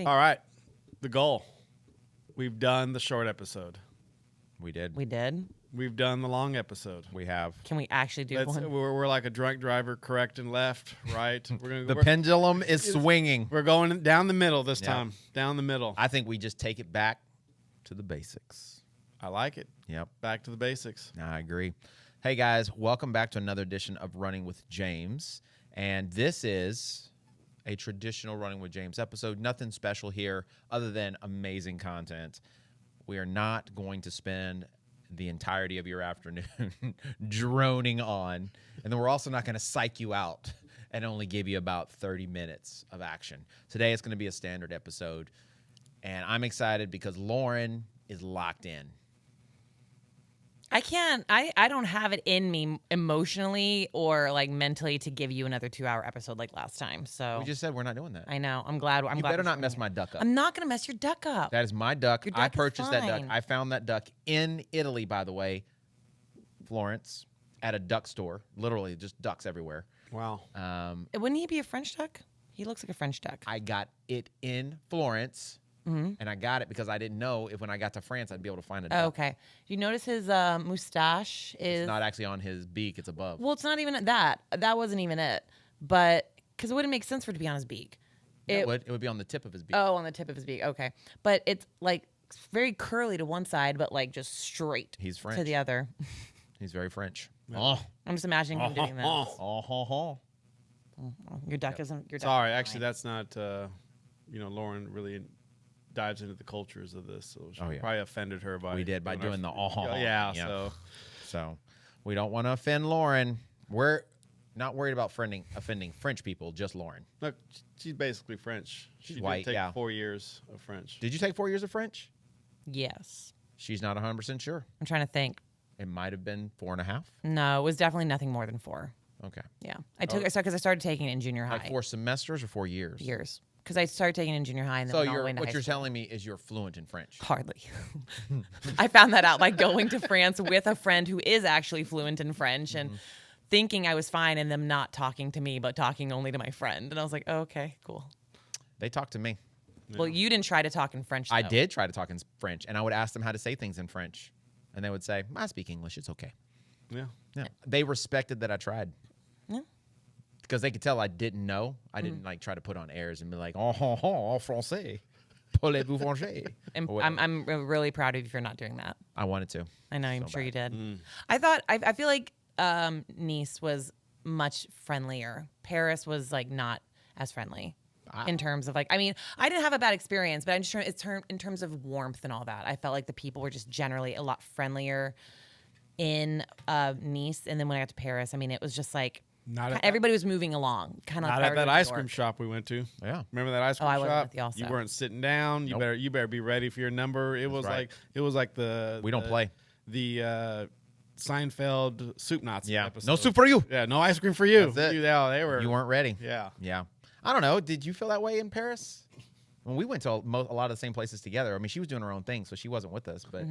All right. The goal. We've done the short episode. We did. We did. We've done the long episode. We have. Can we actually do one? We're like a drunk driver, correct and left, right? The pendulum is swinging. We're going down the middle this time. Down the middle. I think we just take it back to the basics. I like it. Yep. Back to the basics. I agree. Hey, guys. Welcome back to another edition of Running with James. And this is a traditional Running with James episode. Nothing special here other than amazing content. We are not going to spend the entirety of your afternoon droning on. And then we're also not going to psych you out and only give you about 30 minutes of action. Today it's going to be a standard episode. And I'm excited because Lauren is locked in. I can't. I don't have it in me emotionally or like mentally to give you another 2-hour episode like last time. So We just said we're not doing that. I know. I'm glad. You better not mess my duck up. I'm not gonna mess your duck up. That is my duck. Your duck I is purchased that duck. fine. I found that duck in Italy, by the way, Florence, at a duck store. Literally, just ducks everywhere. Wow. Wouldn't he be a French duck? He looks like a French duck. I got it in Florence, and I got it because I didn't know if when I got to France I'd be able to find a duck. Oh, okay. You notice his mustache is It's not actually on his beak; it's above. Well, it's not even that. That wasn't even it. But because it wouldn't make sense for it to be on his beak. It would be on the tip of his beak. Oh, on the tip of his beak. Okay. But it's like very curly to one side, but like just straight He's French. to the other. He's very French. I'm just imagining him doing that. Your duck isn't. Your duck Sorry, isn't actually, fine. that's not. Lauren really dives into the cultures of this, so she yeah. probably offended her by doing the Yeah, yeah. so So we don't want to offend Lauren. We're not worried about offending French people, just Lauren. look, she's basically French. She did white, take yeah. 4 years of French. Did you take 4 years of French? Yes. She's not 100% sure. I'm trying to think. It might have been 4.5. No, it was definitely nothing more than 4. Okay. Yeah. I took it because I started taking it in junior high. Like 4 semesters or 4 years? years. Because I started taking it in junior high and then So went all the way into what high you're school. telling me is you're fluent in French. Hardly. I found that out by going to France with a friend who is actually fluent in French and thinking I was fine and them not talking to me but talking only to my friend. And I was like, oh, okay, cool. They talk to me. Well, you didn't try to talk in French, though. I did try to talk in French, and I would ask them how to say things in French. And they would say, I speak English. It's okay. Yeah. Yeah. They respected that I tried. Yeah. Because they could tell I didn't know. I didn't like try to put on airs and be like, en français. Parlez-vous français? I'm really proud of you for not doing that. I wanted to. I know, I'm So sure you bad. did. I feel like Nice was much friendlier. Paris was like not as friendly in terms of like, I mean, I didn't have a bad experience, but I'm just in terms of warmth and all that. I felt like the people were just generally a lot friendlier in Nice. And then when I got to Paris, I mean, it was just like, everybody was moving along. Kind of Not at that ice cream shop we went to. Yeah. Remember that ice cream I shop? wasn't with you also. You weren't sitting down. Nope. You better be ready for your number. It was right. like the We don't play. The Seinfeld soup Nazi Yeah. episode. No soup for you. Yeah, no ice cream for you. That's it. Yeah, they were. You weren't ready. Yeah. Yeah. I don't know. Did you feel that way in Paris? When we went to a lot of the same places together. I mean, she was doing her own thing, so she wasn't with us. But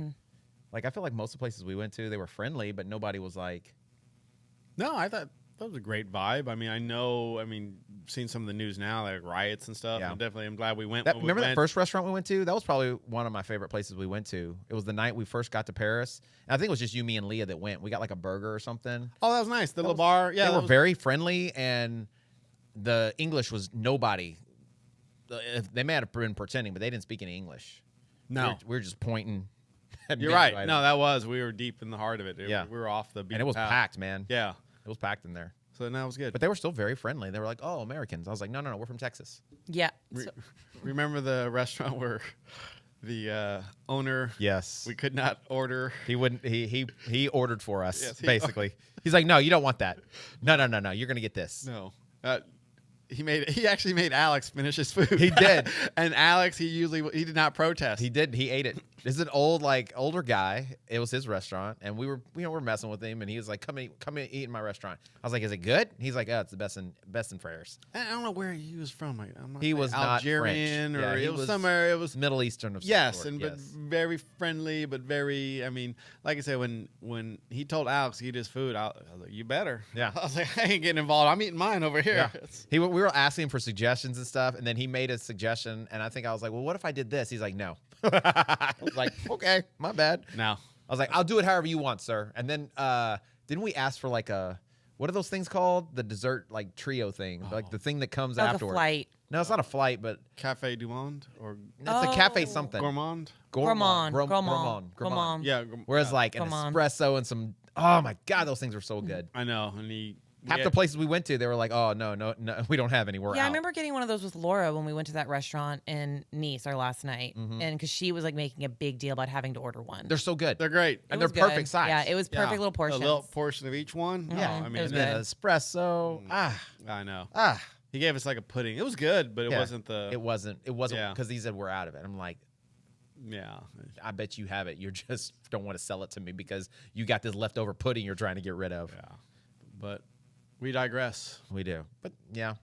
like, I feel like most of the places we went to, they were friendly, but nobody was like. No, I thought that was a great vibe. I mean, seeing some of the news now, like riots and stuff. Yeah. I'm glad we went. Remember that first restaurant we went to? That was probably one of my favorite places we went to. It was the night we first got to Paris. And I think it was just you, me, and Leah that went. We got like a burger or something. Oh, that was nice. The little bar. Yeah, They were very friendly, and the English was nobody. They may have been pretending, but they didn't speak any English. No. We were just pointing. At You're menu right. items. No, we were deep in the heart of it. Yeah. We were off the beat. And it was path. packed, man. Yeah. It was packed in there. So that was good. But they were still very friendly. They were like, "Oh, Americans." I was like, "No, we're from Texas." Yeah. Remember the restaurant where the owner? Yes. We could not order. He wouldn't. He ordered for us. Yes, basically, he's like, "No, you don't want that. No. You're gonna get this." No. He actually made Alex finish his food. He did. And Alex, he did not protest. He did. He ate it. It's an older guy. It was his restaurant, and we're messing with him, and he was like, "Come and eat in my restaurant." I was like, "Is it good?" He's like, "Oh, it's the best in Ferris." I don't know where he was from. Like, I'm not He was not Algerian, French. or Yeah, he it was was somewhere. It was Middle Eastern of some yes, sort. but very friendly, but very. I mean, like I said, when he told Alex to eat his food, I was like, "You better." Yeah. I was like, "I ain't getting involved. I'm eating mine over here." Yeah. We were asking him for suggestions and stuff, and then he made a suggestion, and I think I was like, "Well, what if I did this?" He's like, "No." I was like, "Okay, my bad." No. I was like, "I'll do it however you want, sir." And then didn't we ask for like what are those things called? The dessert like trio thing, like the thing that comes Like a afterward. flight. No, it's not a flight, but Cafe du Monde or it's a cafe Oh. something. Gourmand. Gourmand. Gourmand. Yeah. Whereas like an Gourmand. espresso and some. Oh my god, those things were so good. I know, and he Half the places we went to, they were like, "Oh no, we don't have any. We're Yeah, out." I remember getting one of those with Laura when we went to that restaurant in Nice our last night, Mm-hmm. and because she was like making a big deal about having to order one. They're so good. They're great. It and they're was perfect good. size. Yeah, it was perfect little portions. A little portion of each one. Yeah, Oh, I mean, it was And then good. espresso. I know. Ah. He gave us like a pudding. It was good, but it Yeah. wasn't the. It wasn't Yeah. because he said we're out of it. I'm like, Yeah. I bet you have it. You just don't want to sell it to me because you got this leftover pudding you're trying to get rid of. Yeah. But we digress. We do. But yeah.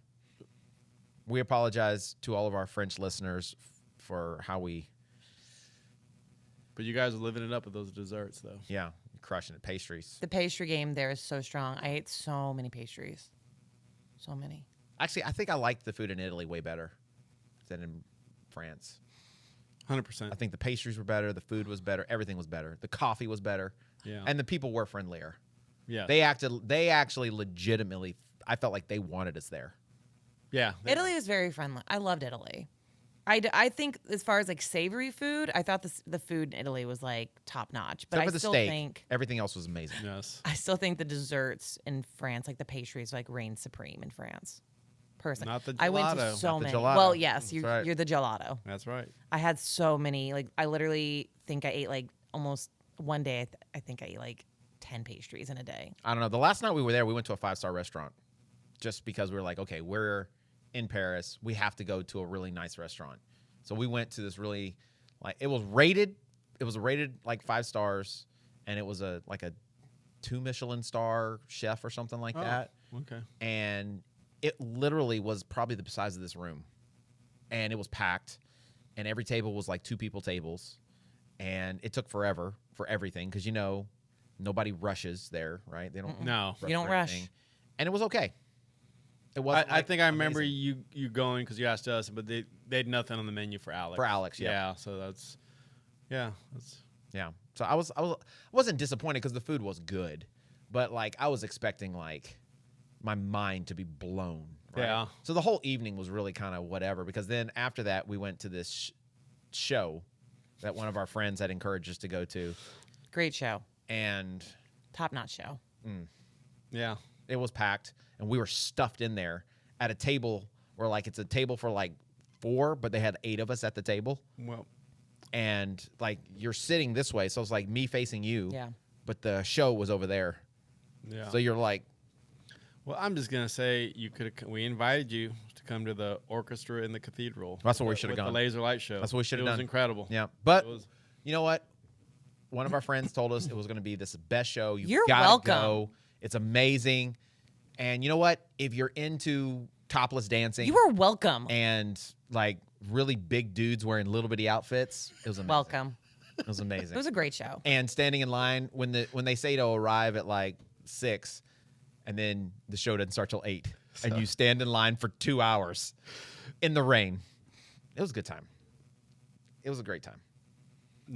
We apologize to all of our French listeners for how we, But you guys are living it up with those desserts, though. crushing it. Pastries. The pastry game there is so strong. I ate so many pastries. So many. Actually, I think I liked the food in Italy way better than in France. 100%. I think the pastries were better. The food was better. Everything was better. The coffee was better. Yeah. And the people were friendlier. Yeah. They actually legitimately, I felt like they wanted us there. Yeah. Italy was very friendly. I loved Italy. I think as far as like savory food, I thought the food in Italy was like top notch. But Except for I the still steak. think Everything else was amazing. Yes. I still think the desserts in France, like the pastries, like reign supreme in France. Personally, Not the I went to gelato. so Not the many. gelato. Well, yes, That's you're right. you're the gelato. That's right. I had so many. Like I literally think I ate like almost one day. I think I ate like 10 pastries in a day. I don't know. The last night we were there, we went to a 5-star restaurant just because we were like, okay, we're in Paris. We have to go to a really nice restaurant. So we went to this really, like, it was rated like 5 stars, and it was a 2 Michelin star chef or something like that. Okay. And it literally was probably the size of this room, and it was packed, and every table was like 2 people tables, and it took forever for everything because nobody rushes there, right? They don't. No. You don't for rush. anything. And it was okay. It was. I think I remember you going because you asked us, but they had nothing on the menu for Alex. For Alex, yeah. Yeah. So that's. Yeah. That's. Yeah. So I wasn't disappointed because the food was good, but like I was expecting like my mind to be blown. Right? Yeah. So the whole evening was really kind of whatever because then after that we went to this show that one of our friends had encouraged us to go to, Great show. and Top notch show. Yeah. it was packed, and we were stuffed in there at a table where like it's a table for like 4, but they had 8 of us at the table. Well. And like you're sitting this way, so it's like me facing you. Yeah. But the show was over there, Yeah. so you're like, Well, I'm just gonna say you could. We invited you to come to the orchestra in the cathedral. That's what we with should have the gone. laser light show. That's what we should have It done. was incredible. yeah. But It was- you know what? One of our friends told us it was going to be this best show. You're gotta welcome. Go. It's amazing. And you know what? If you're into topless dancing, You are welcome. and like really big dudes wearing little bitty outfits, it was amazing. Welcome. It was amazing. It was a great show. And standing in line when they say to arrive at like 6, and then the show doesn't start till 8, and you stand in line for 2 hours in the rain. It was a good time. It was a great time.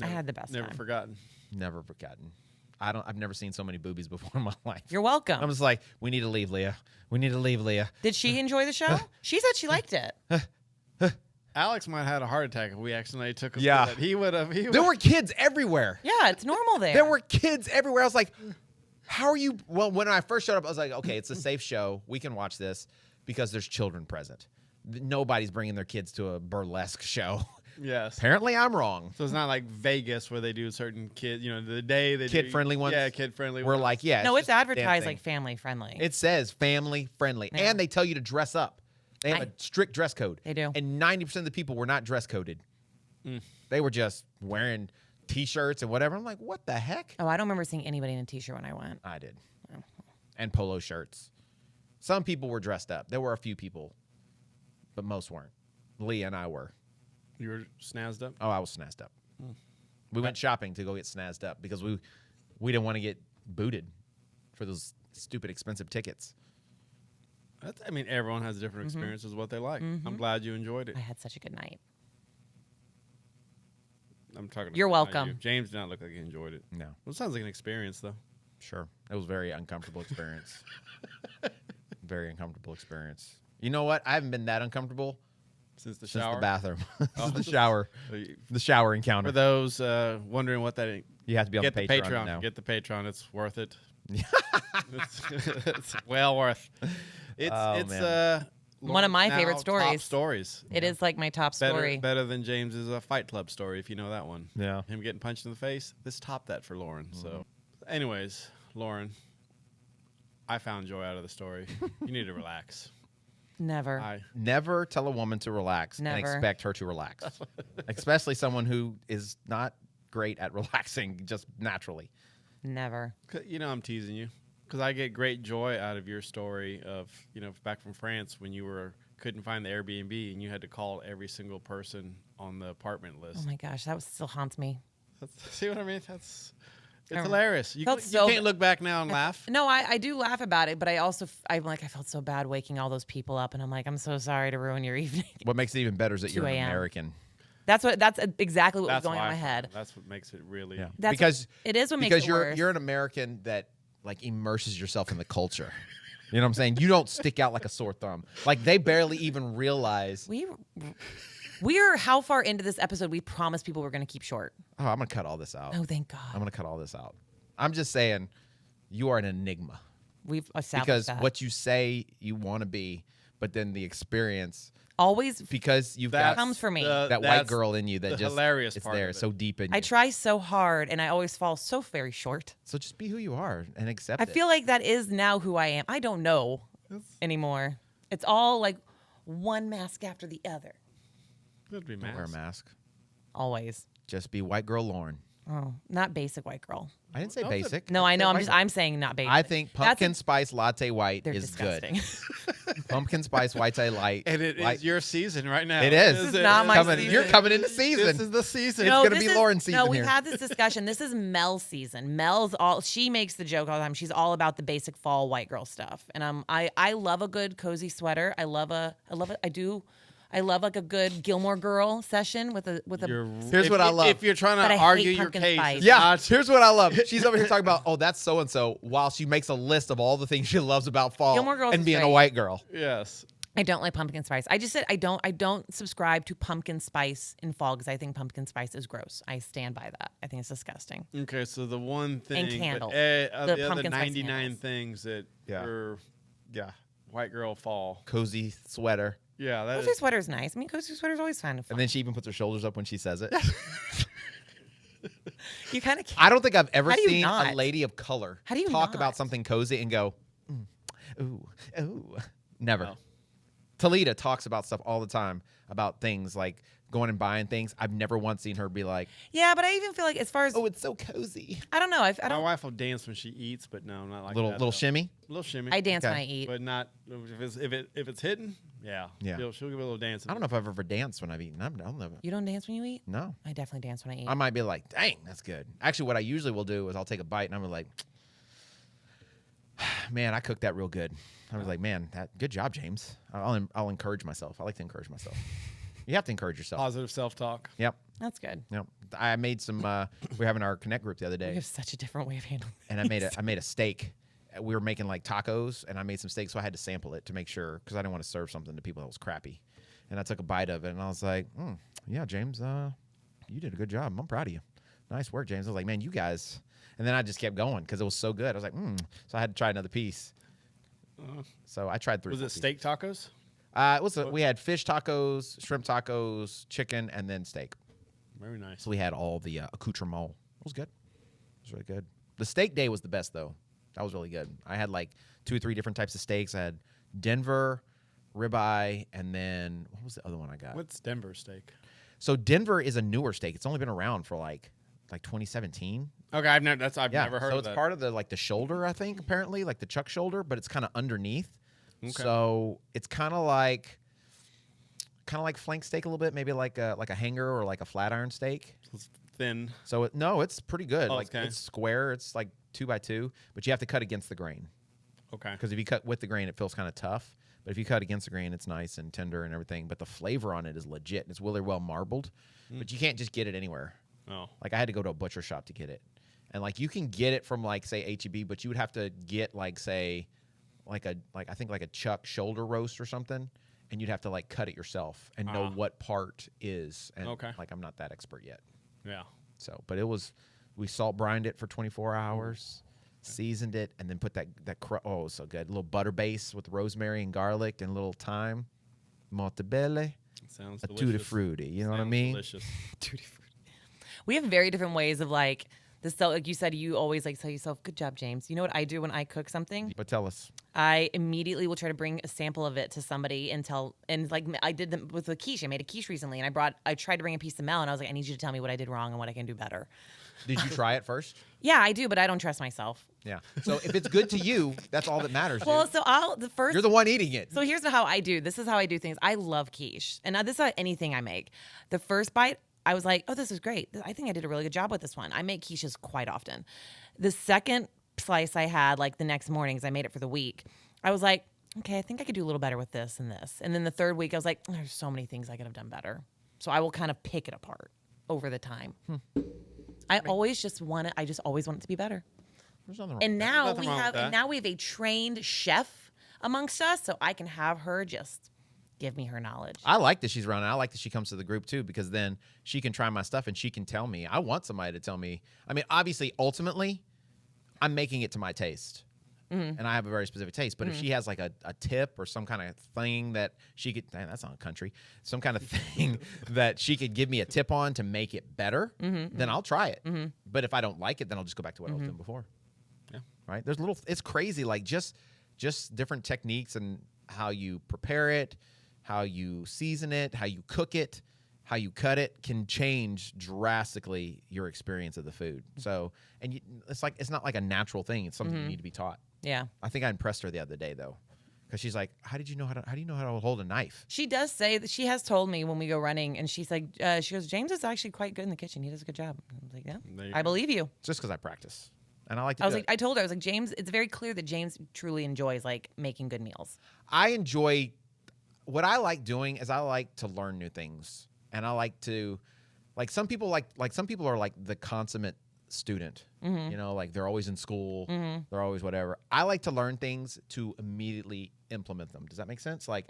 I had the best Never time. forgotten. Never forgotten. I've never seen so many boobies before in my life. You're welcome. I'm just like, we need to leave, Leah. We need to leave, Leah. Did she enjoy the show? She said she liked it. Alex might have had a heart attack if we accidentally took him. Yeah. To that. He would have. There were kids everywhere. Yeah, it's normal there. There were kids everywhere. I was like, how are you? Well, when I first showed up, I was like, okay, it's a safe show. We can watch this because there's children present. Nobody's bringing their kids to a burlesque show. Yes. Apparently, I'm wrong. So it's not like Vegas where they do certain kid. The day they do Kid-friendly ones? Yeah, kid friendly. We're like, yeah. no, it's just advertised dancing. like family friendly. It says family friendly, Yeah. and they tell you to dress up. They have a strict dress code. They do. And 90% of the people were not dress coded. They were just wearing T-shirts and whatever. I'm like, what the heck? Oh, I don't remember seeing anybody in a t-shirt when I went. I did. And polo shirts. Some people were dressed up. There were a few people, but most weren't. Lee and I were. You were snazzed up? Oh, I was snazzed up. We went shopping to go get snazzed up because we didn't want to get booted for those stupid expensive tickets. I mean, everyone has different experiences, what they like. I'm glad you enjoyed it. I had such a good night. I'm talking. You're about welcome. you. James did not look like he enjoyed it. No. Well, it sounds like an experience, though. Sure. It was a very uncomfortable experience. Very uncomfortable experience. You know what? I haven't been that uncomfortable Since the since shower. the bathroom. Since the shower. The shower encounter. For those wondering what that is, You have to be on get the the Patreon now. Get the Patreon. It's worth it. it's well worth. It's One of my now favorite top stories. stories. It is like my top story. Better than James's Fight Club story, if you know that one. Yeah. Him getting punched in the face. This topped that for Lauren. So, anyways, Lauren, I found joy out of the story. You need to relax. Never. Never tell a woman to relax and Never. expect her to relax. Especially someone who is not great at relaxing just naturally. Never. You know I'm teasing you because I get great joy out of your story of, back from France when you couldn't find the Airbnb and you had to call every single person on the apartment list. Oh my gosh, that still haunts me. See what I mean? It's I hilarious. You felt so can't look back now and laugh. No, I do laugh about it, but I also I felt so bad waking all those people up, and I'm like, I'm so sorry to ruin your evening. What makes it even better is that 2 you're an a.m. American. That's exactly what was going why on in my I found head. it. That's what makes it really. Yeah. It is what makes it worse. You're an American that like immerses yourself in the culture. You know what I'm saying? You don't stick out like a sore thumb. Like they barely even realize. We are how far into this episode we promised people we're going to keep short. Oh, I'm gonna cut all this out. Oh, thank God. I'm gonna cut all this out. I'm just saying, you are an enigma. We've established Because that. what you say you want to be, but then the experience, Always because you've That's got comes for me. that white that's girl in you that the just hilarious it's part there, of it. so deep in you. I try so hard, and I always fall so very short. So just be who you are and accept I it. feel like that is now who I am. I don't know anymore. It's all like one mask after the other. Good to be Don't wear a masked. mask. Always. Just be white girl Lauren. Oh, not basic white girl. I didn't say No, basic. No, I know. said white I'm saying not basic. girl. I think That's pumpkin spice latte white They're is disgusting. good. Pumpkin spice latte light. And it light. is your season right now. It is. This is not my season. You're coming into season. This is the season. It's No, gonna this be is- Lauren's season No, we've here. had this discussion. This is Mel's season. She makes the joke all the time. She's all about the basic fall white girl stuff. And I love a good cozy sweater. I love like a good Gilmore Girl session with a Here's what I love. If you're trying But I to hate argue your pumpkin case, spice. it's Yeah, not- here's what I love. She's over here talking about, oh, that's so and so, while she makes a list of all the things she loves about fall Gilmore Girls and is being a great. white girl. Yes. I don't like pumpkin spice. I just said I don't subscribe to pumpkin spice in fall because I think pumpkin spice is gross. I stand by that. I think it's disgusting. Okay, so the one thing, candles. the The other pumpkin spice 99 candles. things that Yeah. your white girl fall. Cozy sweater. Yeah, that Cozy is. sweater's nice. I mean, cozy sweater's always fun. And then she even puts her shoulders up when she says it. You kind of can't. I don't think I've ever How do you seen a not? lady of color How do you talk not? about something cozy and go, ooh. Never. No. Talita talks about stuff all the time, about things like going and buying things. I've never once seen her be like, Yeah, but I even feel like as far as oh, it's so cozy. I don't know. I My don't. wife will dance when she eats, but no, not like Little that. little though. shimmy. Little shimmy. I dance when Okay. I eat. but not if it's hidden. Yeah, Yeah. She'll give it a little dance. I don't know if I've ever danced when I've eaten. I don't know. You don't dance when you eat? No. I definitely dance when I eat. I might be like, dang, that's good. Actually, what I usually will do is I'll take a bite and I'm like, man, I cooked that real good. I was like, man, good job, James. I'll encourage myself. I like to encourage myself. You have to encourage yourself. Positive self-talk. Yep. That's good. Yep. I made some. We were having our Connect group the other We day, have such a different way of handling. and I made a steak. We were making like tacos, and I made some steak, so I had to sample it to make sure because I didn't want to serve something to people that was crappy. And I took a bite of it, and I was like, yeah, James, you did a good job. I'm proud of you. Nice work, James. I was like, man, you guys. And then I just kept going because it was so good. I was like, So I had to try another piece. So I tried 3. Was it steak tacos? We had fish tacos, shrimp tacos, chicken, and then steak. Very nice. So we had all the accoutrement. It was good. It was really good. The steak day was the best, though. That was really good. I had like 2 or 3 different types of steaks. I had Denver, ribeye, and then what was the other one I got? What's Denver steak? So Denver is a newer steak. It's only been around for like like 2017. Okay, I've never never heard so of it's that. part of the shoulder, I think, apparently, like the chuck shoulder, but it's kind of underneath. Okay. So it's kind of like flank steak a little bit, maybe like a hanger or like a flat iron steak. It's thin. So it's pretty good. Oh, like okay. it's square. It's like 2x2, but you have to cut against the grain. Okay. Because if you cut with the grain, it feels kind of tough. But if you cut against the grain, it's nice and tender and everything. But the flavor on it is legit. It's really well marbled, but you can't just get it anywhere. Oh. Like I had to go to a butcher shop to get it. And like you can get it from like say H-E-B, but you would have to get like say like I think like a chuck shoulder roast or something, and you'd have to like cut it yourself and know what part is. And like I'm not that expert yet. Yeah. So, but we salt brined it for 24 hours, seasoned it, and then put that so good. A little butter base with rosemary and garlic and a little thyme, mozzarella, Sounds a delicious. tutti frutti. You know what I mean? Delicious. Tutti frutti. We have very different ways of like this. Like you said, you always like tell yourself, "Good job, James." You know what I do when I cook something? But tell us. I immediately will try to bring a sample of it to somebody and like I did them with a quiche. I made a quiche recently, and I tried to bring a piece of melon. I was like, I need you to tell me what I did wrong and what I can do better. Did you try it first? Yeah, I do, but I don't trust myself. Yeah. So if it's good to you, that's all that matters. Well, dude. so You're the one eating it. So here's how I do. This is how I do things. I love quiche, and this is how anything I make. The first bite, I was like, oh, this is great. I think I did a really good job with this one. I make quiches quite often. The second slice I had, like the next morning, because I made it for the week, I was like, okay, I think I could do a little better with this and this. And then the third week, I was like, there's so many things I could have done better. So I will kind of pick it apart over the time. I always want it to be better. There's nothing wrong. And now nothing we wrong with have that. a trained chef amongst us, so I can have her just give me her knowledge. I like that she's around. And I like that she comes to the group too, because then she can try my stuff and she can tell me. I want somebody to tell me. I mean, obviously, ultimately, I'm making it to my taste. And I have a very specific taste. But if she has like a tip or some kind of thing that she could, that's not country, some kind of thing that she could give me a tip on to make it better, then I'll try it. But if I don't like it, then I'll just go back to what I was doing before. Yeah. Right? It's crazy. Like just different techniques and how you prepare it, how you season it, how you cook it, how you cut it can change drastically your experience of the food. So, and it's not like a natural thing. It's something you need to be taught. Yeah. I think I impressed her the other day though, because she's like, "How do you know how to hold a knife?" She does say that she has told me when we go running, and she's like, she goes, James is actually quite good in the kitchen. He does a good job. I was like, There yeah, you I go. believe you. Just because I practice, and I like to. I told her, I was like, James, it's very clear that James truly enjoys like making good meals. I enjoy what I like doing is I like to learn new things, and I like to, like some people are like the consummate student. You know, like they're always in school, they're always whatever. I like to learn things to immediately implement them. Does that make sense? Like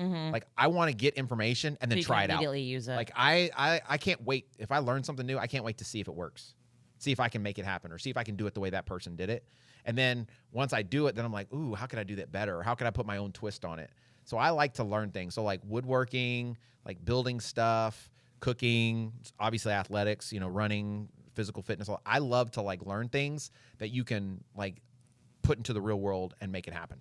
I want to get information and then So you try can it out. immediately use it. Like I can't wait. If I learn something new, I can't wait to see if it works. See if I can make it happen or see if I can do it the way that person did it. And then once I do it, then I'm like, ooh, how could I do that better? Or how could I put my own twist on it? So I like to learn things. So like woodworking, like building stuff, cooking, obviously athletics, you know, running, physical fitness. I love to like learn things that you can like put into the real world and make it happen.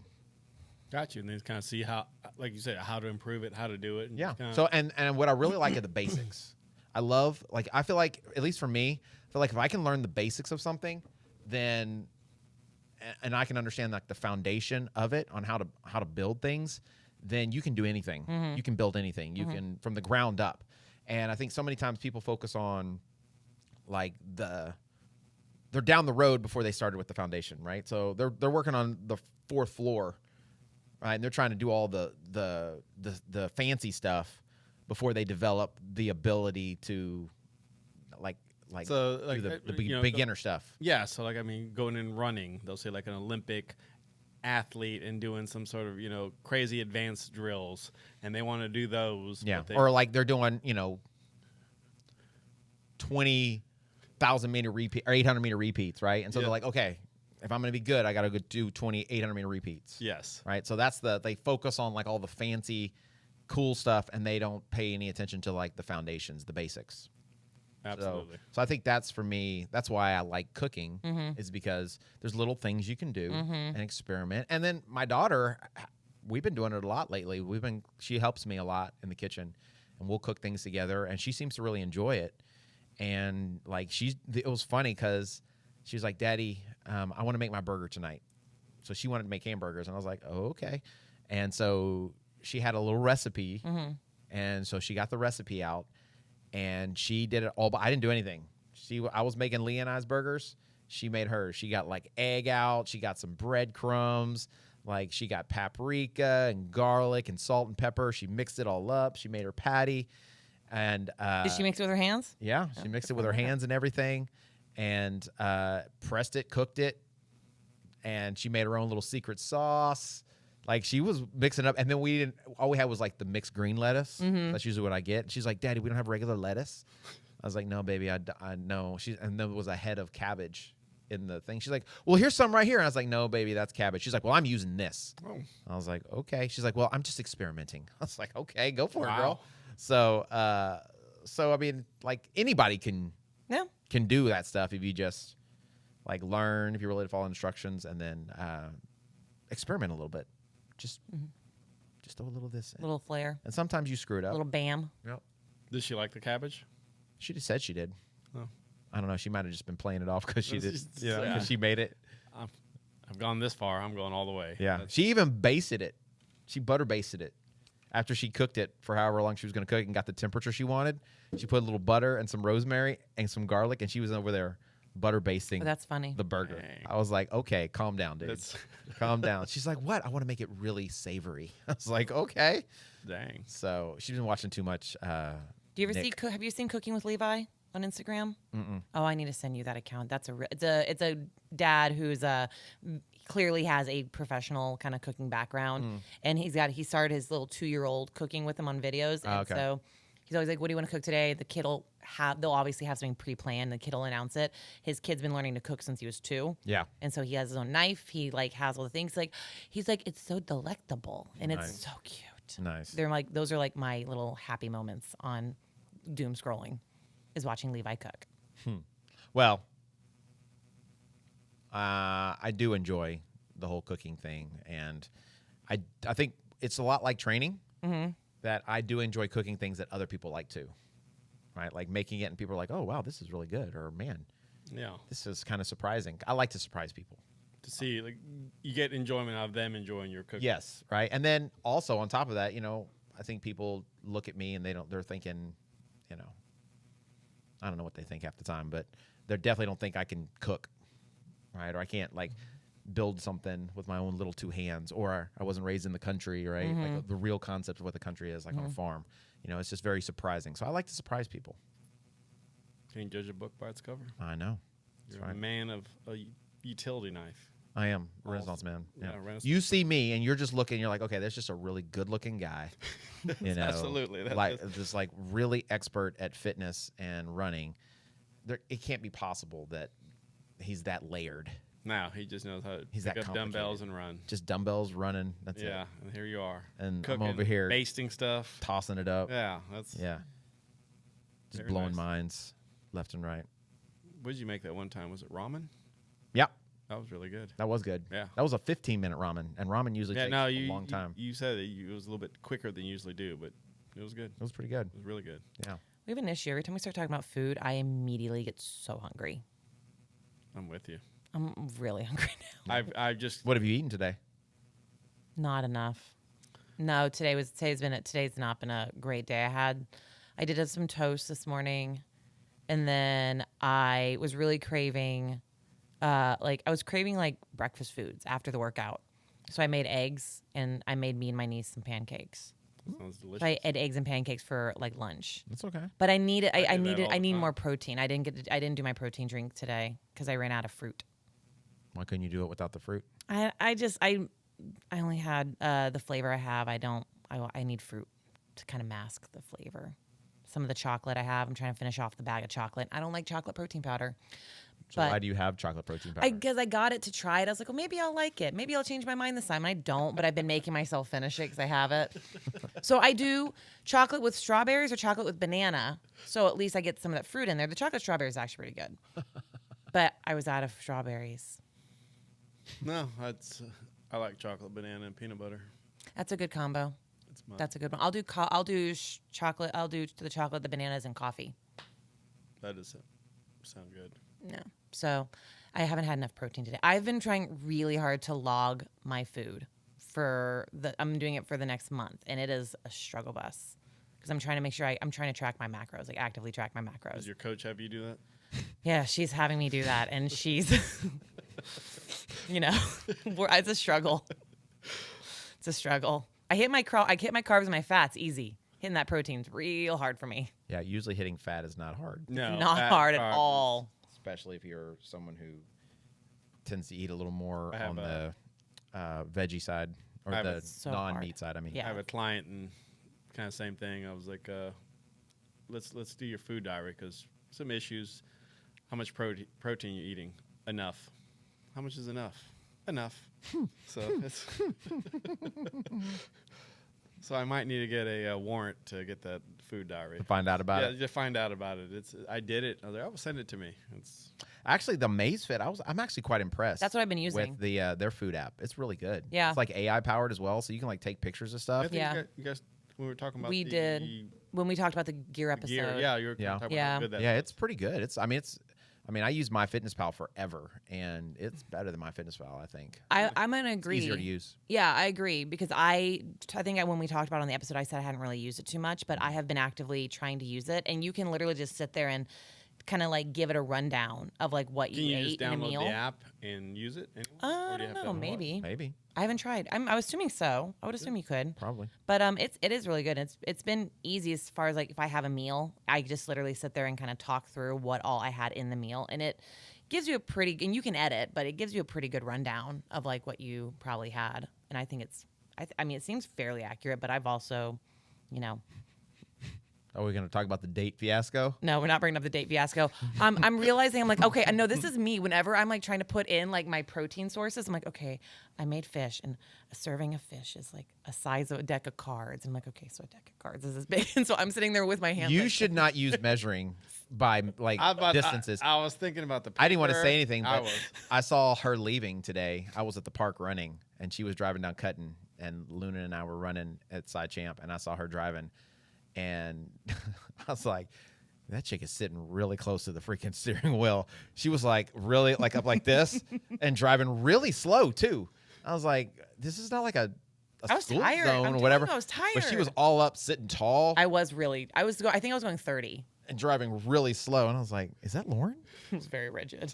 Got you. And then kind of see how, like you said, how to improve it, how to do it. And Yeah. kinda, So and what I really like are the basics. I love, like, I feel like, at least for me, I feel like if I can learn the basics of something, then and I can understand like the foundation of it on how to build things, then you can do anything. You can build anything. You can from the ground up. And I think so many times people focus on like they're down the road before they started with the foundation, right? So they're working on the 4th floor, right? And they're trying to do all the fancy stuff before they develop the ability to like So, do like, the you know, beginner stuff. yeah. So, like, I mean, going in running, they'll say like an Olympic athlete and doing some sort of, you know, crazy advanced drills, and they want to do those. Yeah. but they, Or like they're doing, you know, 20,000 meter repeat or 800 meter repeats, right? And so they're like, okay, if I'm going to be good, I got to go do 800 meter repeats. yes. Right. So they focus on like all the fancy, cool stuff, and they don't pay any attention to like the foundations, the basics. Absolutely. So I think that's for me. That's why I like cooking, is because there's little things you can do and experiment. And then my daughter, we've been doing it a lot lately. She helps me a lot in the kitchen, and we'll cook things together, and she seems to really enjoy it. And like it was funny because she was like, Daddy, I want to make my burger tonight. So she wanted to make hamburgers, and I was like, oh, okay. And so she had a little recipe, and so she got the recipe out, and she did it all. But I didn't do anything. I was making Leah and I's burgers. She made hers. She got like egg out. She got some breadcrumbs. Like she got paprika and garlic and salt and pepper. She mixed it all up. She made her patty, and Did she mix it with her hands? yeah, she mixed it with her hands and everything, and pressed it, cooked it, and she made her own little secret sauce. Like she was mixing up, and then all we had was like the mixed green lettuce. That's usually what I get. And she's like, Daddy, we don't have regular lettuce. I was like, no, baby, I know. And there was a head of cabbage in the thing. She's like, well, here's some right here. And I was like, no, baby, that's cabbage. She's like, well, I'm using this. Oh. I was like, okay. She's like, well, I'm just experimenting. I was like, okay, go for it, Wow. girl. So I mean, like anybody can do that stuff if you just like learn, if you really follow instructions, and then experiment a little bit. Just throw a little of this in. A little flair. And sometimes you screw it A up. little bam. Yep. Does she like the cabbage? She just said she did. Oh. I don't know. She might have just been playing it off because she did. Just- Yeah, yeah. because she made it. I've gone this far. I'm going all the way. Yeah. That's- She even basted it. She butter basted it. After she cooked it for however long she was going to cook and got the temperature she wanted, she put a little butter and some rosemary and some garlic, and she was over there butter basting Oh, that's funny. the burger. Dang. I was like, okay, calm down, dude. That's Calm down. She's like, what? I want to make it really savory. I was like, okay. dang. So she's been watching too much. Do you ever Nick. have you seen Cooking with Levi on Instagram? Mm-mm. Oh, I need to send you that account. It's a dad who's clearly has a professional kind of cooking background, and he started his little 2-year-old cooking with him on videos, and okay. so he's always like, "What do you want to cook today?" The kid they'll obviously have something pre-planned. The kid will announce it. His kid's been learning to cook since he was 2. Yeah. And so he has his own knife. He like has all the things. He's like, it's so delectable and Nice. it's so cute. Nice. They're like, those are like my little happy moments on doom scrolling, is watching Levi cook. Well, I do enjoy the whole cooking thing, and I think it's a lot like training. That I do enjoy cooking things that other people like too, right? Like making it, and people are like, "Oh, wow, this is really good," or "Man, Yeah. this is kind of surprising." I like to surprise people. To see, like, you get enjoyment out of them enjoying your cooking. Yes, right. And then also on top of that, I think people look at me and they're thinking, I don't know what they think half the time, but they definitely don't think I can cook, right? Or I can't like build something with my own little 2 hands, or I wasn't raised in the country, right? Like the real concept of what the country is, like on a farm. It's just very surprising. So I like to surprise people. Can you judge a book by its cover? I know. You're That's a right. man of a utility knife. I am a Renaissance man. Yeah, Yeah. Renaissance You see me and you're just looking. You're like, okay, there's just a really good-looking guy. Absolutely. Like just like really expert at fitness and running. It can't be possible that he's that layered. Now he just knows how to He's pick that up dumbbells complicated. and run. Just dumbbells running. That's Yeah, it. and here you are. And cooking, I'm over here basting stuff. tossing it up. Yeah, that's. Yeah. Just Very blowing nice. minds left and right. What did you make that one time? Was it ramen? Yeah, That was really good. that was good. Yeah. That was a 15-minute ramen, and ramen usually Yeah, takes no, a you long time. You said it was a little bit quicker than you usually do, but it was good. It was pretty good. It was really good. Yeah. We have an issue. Every time we start talking about food, I immediately get so hungry. I'm with you. I'm really hungry now. I've just What have you eaten today? Not enough. No, today's not been a great day. I did have some toast this morning, and then I was really craving, I was craving like breakfast foods after the workout. So I made eggs, and I made me and my niece some pancakes. sounds delicious. So I had eggs and pancakes for like lunch. That's okay. But I need I do that all I the need time. more protein. I didn't do my protein drink today because I ran out of fruit. Why couldn't you do it without the fruit? I only had the flavor I have. I need fruit to kind of mask the flavor. Some of the chocolate I have, I'm trying to finish off the bag of chocolate. I don't like chocolate protein powder. So But why do you have chocolate protein powder? because I got it to try it. I was like, well, maybe I'll like it. Maybe I'll change my mind this time. And I don't, but I've been making myself finish it because I have it. So I do chocolate with strawberries or chocolate with banana. So at least I get some of that fruit in there. The chocolate strawberry is actually pretty good. But I was out of strawberries. No, I like chocolate, banana, and peanut butter. That's a good combo. That's my. That's a good one. I'll do chocolate. I'll do the chocolate, the bananas, and coffee. That doesn't sound good. No. So I haven't had enough protein today. I've been trying really hard to log my food I'm doing it for the next month, and it is a struggle bus because I'm trying to make sure I'm trying to track my macros, like actively track my macros. Does your coach have you do that? Yeah, she's having me do that, and she's, it's a struggle. It's a struggle. I hit my carbs and my fats easy. Hitting that protein's real hard for me. Yeah, usually hitting fat is not hard. No, Not hard at all. Especially if you're someone who tends to eat a little more I have on the veggie side or I have the So non-meat side. I mean, Yeah. I have a client and kind of same thing. I was like, let's do your food diary because some issues. How much protein you eating? Enough. How much is enough? Enough. So it's so I might need to get a warrant to get that food diary. to find out about Yeah, it. just find out about it. I did it. I was like, oh, send it to me. It's Actually, the MazeFit, I'm actually quite impressed. That's what I've been using. with the their food app. It's really good. Yeah. It's like AI powered as well, so you can like take pictures of I stuff. think Yeah. you guys when we were talking about We the did. When we talked about the gear episode. gear, yeah, you were Yeah. talking Yeah. about how good that Yeah, was. it's pretty good. I mean, I use MyFitnessPal forever, and it's better than MyFitnessPal, I think. I'm going to agree. Easier to use. Yeah, I agree because I think when we talked about it on the episode, I said I hadn't really used it too much, but I have been actively trying to use it, and you can literally just sit there and kind of like give it a rundown of like what Can you you just ate in a download meal. the app and use it? Anyway? Or I do you don't have to know, download it? maybe. Maybe, I haven't tried. I was assuming so. I would assume you could. probably. But it is really good. It's been easy as far as like if I have a meal, I just literally sit there and kind of talk through what all I had in the meal, and it gives you and you can edit, but it gives you a pretty good rundown of like what you probably had. And I think I mean, it seems fairly accurate, but I've also, Are we going to talk about the date fiasco? no, we're not bringing up the date fiasco. I'm realizing I'm like, okay, I know this is me. Whenever I'm like trying to put in like my protein sources, I'm like, okay, I made fish, and a serving of fish is like a size of a deck of cards. I'm like, okay, so a deck of cards is this big, and so I'm sitting there with my hands. You like, should not use measuring by like distances. I was thinking about the. I didn't want to paper. say anything, I but was. I saw her leaving today. I was at the park running, and she was driving down Cutton, and Luna and I were running at Side Champ, and I saw her driving, and I was like, that chick is sitting really close to the freaking steering wheel. She was like really like up like this and driving really slow too. I was like, this is not like a I was school tired. zone I'm or telling whatever. you, I was tired. But she was all up, sitting tall I think I was going 30. and driving really slow. And I was like, is that Lauren? It was very rigid.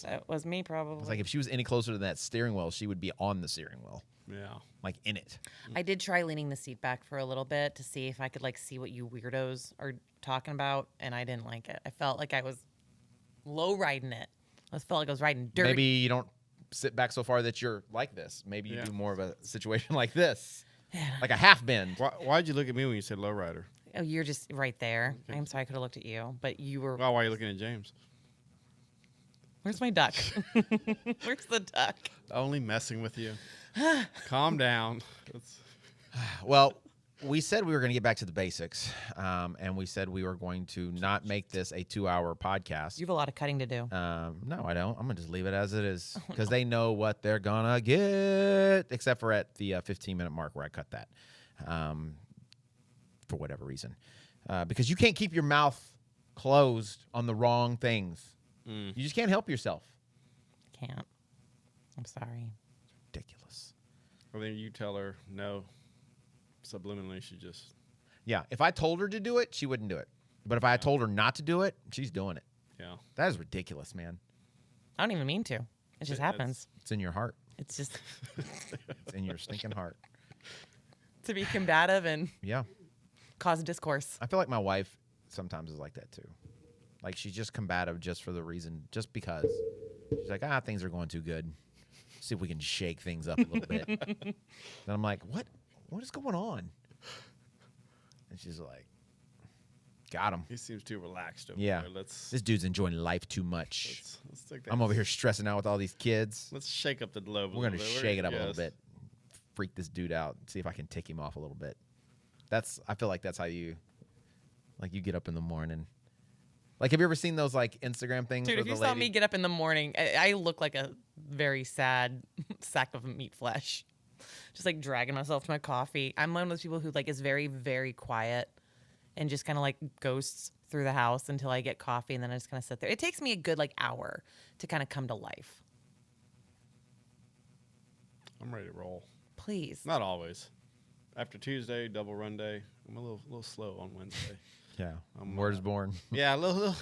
That was me probably. I was like, if she was any closer to that steering wheel, she would be on the steering wheel, Yeah. like in it. I did try leaning the seat back for a little bit to see if I could like see what you weirdos are talking about, and I didn't like it. I felt like I was low riding it. I felt like I was riding dirt. Maybe you don't sit back so far that you're like this. Maybe you Yeah. do more of a situation like this, like a half bend. Why'd you look at me when you said lowrider? Oh, you're just right there. I'm sorry, I could have looked at you, but you were. Well, why are you looking at James? Where's my duck? Where's the duck? Only messing with you. Calm down. Well, we said we were going to get back to the basics, and we said we were going to not make this a 2-hour podcast. You have a lot of cutting to do. No, I don't. I'm going to just leave it as it is because they know what they're going to get, except for at the 15-minute mark where I cut that for whatever reason. Because you can't keep your mouth closed on the wrong things. You just can't help yourself. Can't. I'm sorry. Ridiculous. Well, then you tell her no. Subliminally, she just. Yeah, if I told her to do it, she wouldn't do it. But if I told her not to do it, she's doing it. Yeah. That is ridiculous, man. I don't even mean to. It just happens. It's in your heart. It's just It's in your stinking heart. to be combative and Yeah. cause discourse. I feel like my wife sometimes is like that too. Like she's just combative just for the reason, just because. She's like, things are going too good. See if we can shake things up a little bit. Then I'm like, what is going on? And she's like, got him. He seems too relaxed over Yeah. there. Let's This dude's enjoying life too much. take that. I'm over here stressing out with all these kids. Let's shake up the globe. We're going to shake it up a little Yes. bit. Freak this dude out. See if I can tick him off a little bit. I feel like that's how you get up in the morning. Like, have you ever seen those like Instagram things? Dude, where if you the saw lady- me get up in the morning, I look like a very sad sack of meat flesh. Just like dragging myself to my coffee. I'm one of those people who like is very, very quiet and just kind of like ghosts through the house until I get coffee, and then I just kind of sit there. It takes me a good like hour to kind of come to life. I'm ready to roll. Please. Not always. After Tuesday, double run day, I'm a little slow on Wednesday. Yeah. Word is born. Yeah, a little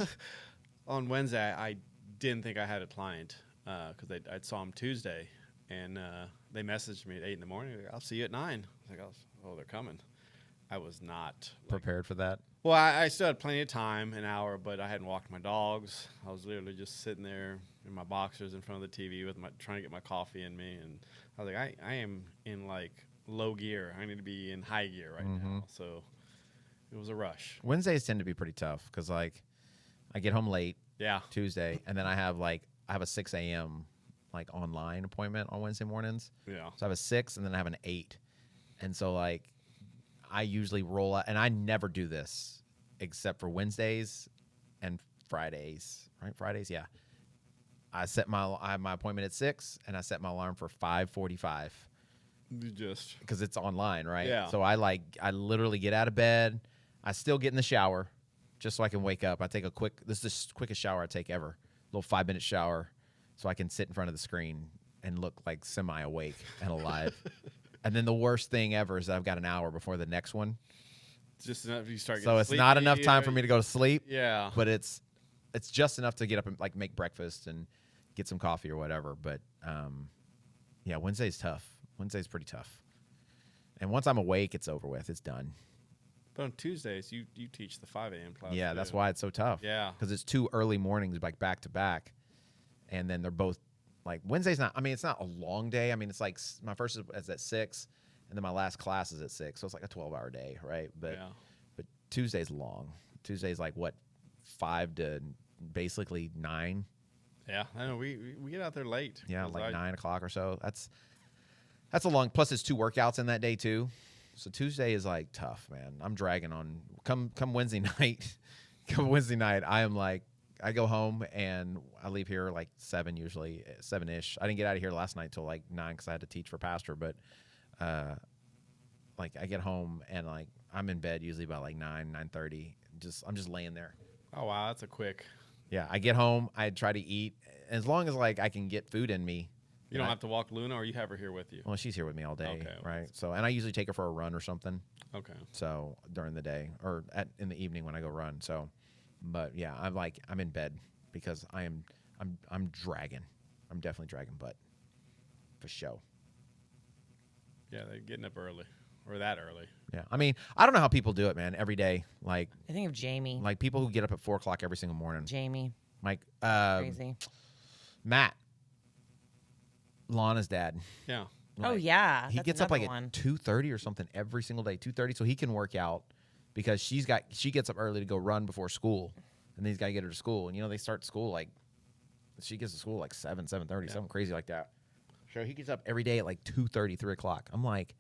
on Wednesday, I didn't think I had a client because I saw him Tuesday, and they messaged me at 8 in the morning. Like, I'll see you at 9. I was like, oh, they're coming. I was not Prepared for that? Well, I still had plenty of time, an hour, but I hadn't walked my dogs. I was literally just sitting there in my boxers in front of the TV with trying to get my coffee in me, and I was like, I am in like low gear. I need to be in high gear right now. So it was a rush. Wednesdays tend to be pretty tough because like I get home late. Yeah. Tuesday, and then I have a 6 a.m. like online appointment on Wednesday mornings. Yeah. So I have a 6, and then I have an 8, and so like I usually roll out, and I never do this except for Wednesdays and Fridays. Right, Fridays, yeah. I have my appointment at 6, and I set my alarm for 5:45. Just because it's online, right? Yeah. So I literally get out of bed. I still get in the shower just so I can wake up. I take this is the quickest shower I take ever. A little 5-minute shower so I can sit in front of the screen and look like semi-awake and alive. And then the worst thing ever is that I've got an hour before the next one. just enough you start. So it's not enough time for me to go to sleep. Yeah. But it's just enough to get up and like make breakfast and get some coffee or whatever. But yeah, Wednesday's tough. Wednesday's pretty tough. And once I'm awake, it's over with. It's done. But on Tuesdays, you teach the 5 a.m. class. Yeah, too. that's why it's so tough. Yeah. Because it's 2 early mornings, like back to back. And then they're both, like, Wednesday's not, I mean, it's not a long day. I mean, it's like, my first is at 6, and then my last class is at 6. So it's like a 12-hour day, right? But Tuesday's long. Tuesday's like, what, 5 to basically 9? Yeah, I know. We get out there late. Yeah, like 9 o'clock or so. That's a long, plus it's 2 workouts in that day, too. So Tuesday is like tough, man. I'm dragging on. Come Wednesday night. Come Wednesday night, I am like, I go home and I leave here like 7 usually, 7-ish. I didn't get out of here last night till like 9 because I had to teach for pastor. But like I get home and like I'm in bed usually by like 9:30. I'm just laying there. Oh wow, that's a quick. Yeah, I get home. I try to eat as long as like I can get food in me. You don't have to walk Luna, or you have her here with you? Well, she's here with me all day, Okay, right? So, and I usually take her for a run or something. Okay. So during the day or in the evening when I go run. So, but yeah, I'm in bed because I'm dragging. I'm definitely dragging butt for show. Yeah, they're getting up early or that early. Yeah, I mean, I don't know how people do it, man. Every day, like I think of Jamie. like people who get up at 4 o'clock every single morning. Jamie. Like Crazy. Matt, Lana's dad. Yeah. Oh Like, yeah. he That's gets up like another one. at 2:30 or something every single day. 2:30, so he can work out because she gets up early to go run before school, and then he's got to get her to school. And you know they start school like she gets to school like 7:30, something crazy like that. So he gets up every day at like 2:30, 3 o'clock. I'm like,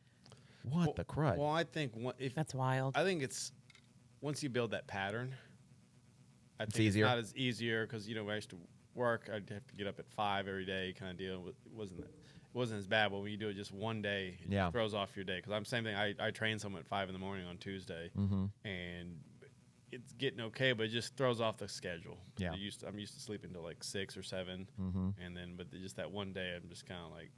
what the crud? Well, I think That's wild. I think it's once you build that pattern, I think easier. It's not as easier because when I used to work, I'd have to get up at 5 every day, kind of deal. It wasn't as bad, but when you do it just one day, it just throws off your day. Because I'm same thing. I train someone at 5 in the morning on Tuesday, and it's getting okay, but it just throws off the schedule. Yeah. I'm used to sleeping till like 6 or 7, and then but just that one day, I'm just kind of like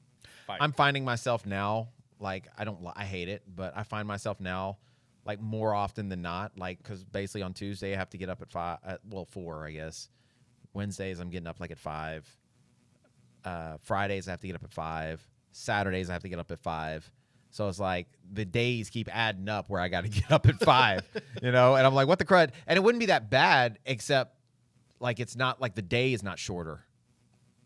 fighting. I'm finding myself now, like I hate it, but I find myself now, like more often than not, like because basically on Tuesday I have to get up at 4, I guess. Wednesdays I'm getting up like at 5. Fridays I have to get up at 5. Saturdays I have to get up at 5. So it's like the days keep adding up where I got to get up at 5, And I'm like, what the crud? And it wouldn't be that bad, except like it's not like the day is not shorter.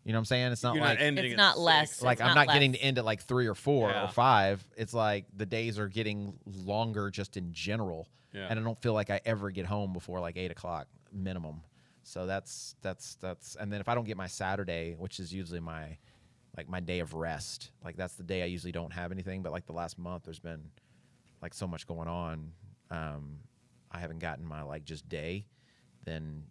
You know what I'm saying? It's not You're like not ending it's at not 6. less. like It's I'm not not getting less. to end at like 3 or 4 Yeah. or 5. It's like the days are getting longer just in general, Yeah. and I don't feel like I ever get home before like 8 o'clock minimum. So that's and then if I don't get my Saturday, which is usually my day of rest, like that's the day I usually don't have anything. But like the last month, there's been like so much going on. I haven't gotten my like just day. Then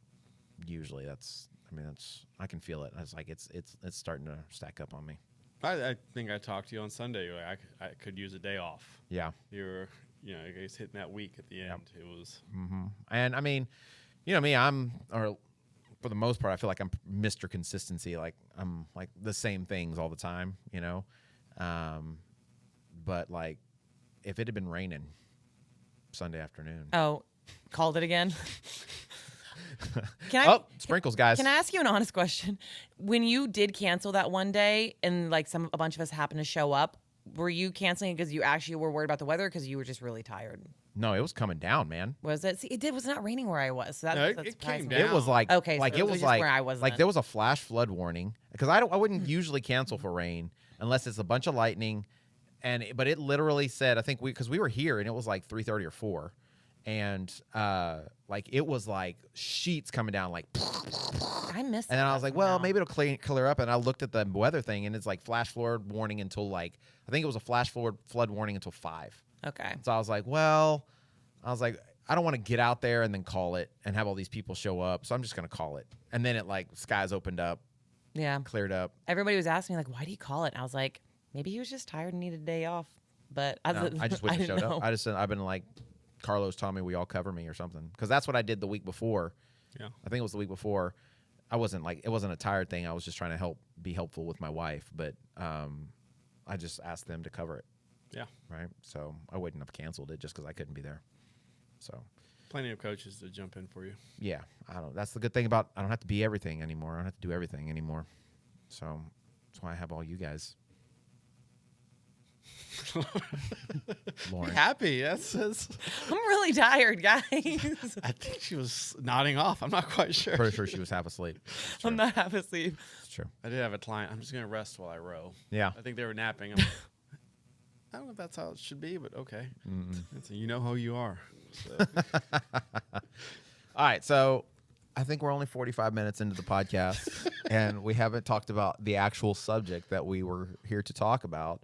usually I can feel it. It's like it's starting to stack up on me. I think I talked to you on Sunday. Like I could use a day off. Yeah. You're I guess hitting that week at the end. It was. And I mean, You know me, or for the most part, I feel like I'm Mr. Consistency. Like I'm like the same things all the time, you know. But like, if it had been raining Sunday afternoon. Oh, called it again. Sprinkles, guys. Can I ask you an honest question? When you did cancel that one day, and like a bunch of us happened to show up, were you canceling because you actually were worried about the weather, because you were just really tired? No, it was coming down, man. Was it? See, it was not raining where I was. So it came down. It was like okay, like so it was just like where I wasn't. like there was a flash flood warning, because I wouldn't usually cancel for rain unless it's a bunch of lightning, but it literally said, I think because we were here and it was like 3:30 or 4, and like it was like sheets coming down like. I missed. And then I was like, well, maybe it'll clear up. And I looked at the weather thing, and it's like flash flood warning until like, I think it was a flash flood warning until 5. Okay. So I was like, well, I don't want to get out there and then call it and have all these people show up. So I'm just going to call it. And then it like skies opened up. Yeah. Cleared up. Everybody was asking me like, why do you call it? And I was like, maybe he was just tired and needed a day off. But I just wouldn't have showed up. I've been like, Carlos told me we all cover me or something. Because that's what I did the week before. Yeah. I think it was the week before. It wasn't a tired thing. I was just trying to be helpful with my wife. But I just asked them to cover it. Yeah. Right. So I wouldn't have canceled it just because I couldn't be there. So. Plenty of coaches to jump in for you. Yeah. That's the good thing about, I don't have to be everything anymore. I don't have to do everything anymore. So that's why I have all you guys. Lauren. Be happy. I'm really tired, guys. I think she was nodding off. I'm not quite sure. Pretty sure she was half asleep. I'm not half asleep. It's true. I did have a client. I'm just going to rest while I row. Yeah. I think they were napping. I don't know if that's how it should be, but okay. You know who you are. So. All right. So I think we're only 45 minutes into the podcast, and we haven't talked about the actual subject that we were here to talk about.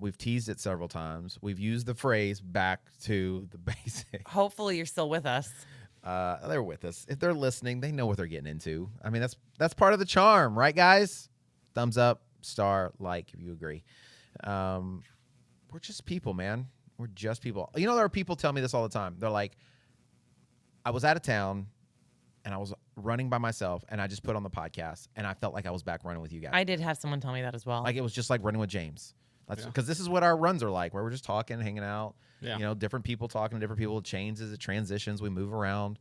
We've teased it several times. We've used the phrase back to the basics. Hopefully you're still with us. They're with us. If they're listening, they know what they're getting into. I mean, that's part of the charm, right, guys? Thumbs up, star, like, if you agree. We're just people, man. We're just people. You know, there are people tell me this all the time. They're like, I was out of town and I was running by myself and I just put on the podcast and I felt like I was back running with you guys. I did have someone tell me that as well. Like it was just like running with James. That's because this is what our runs are like, where we're just talking, hanging out. Yeah. You know, different people talking to different people. It changes, it transitions, we move around.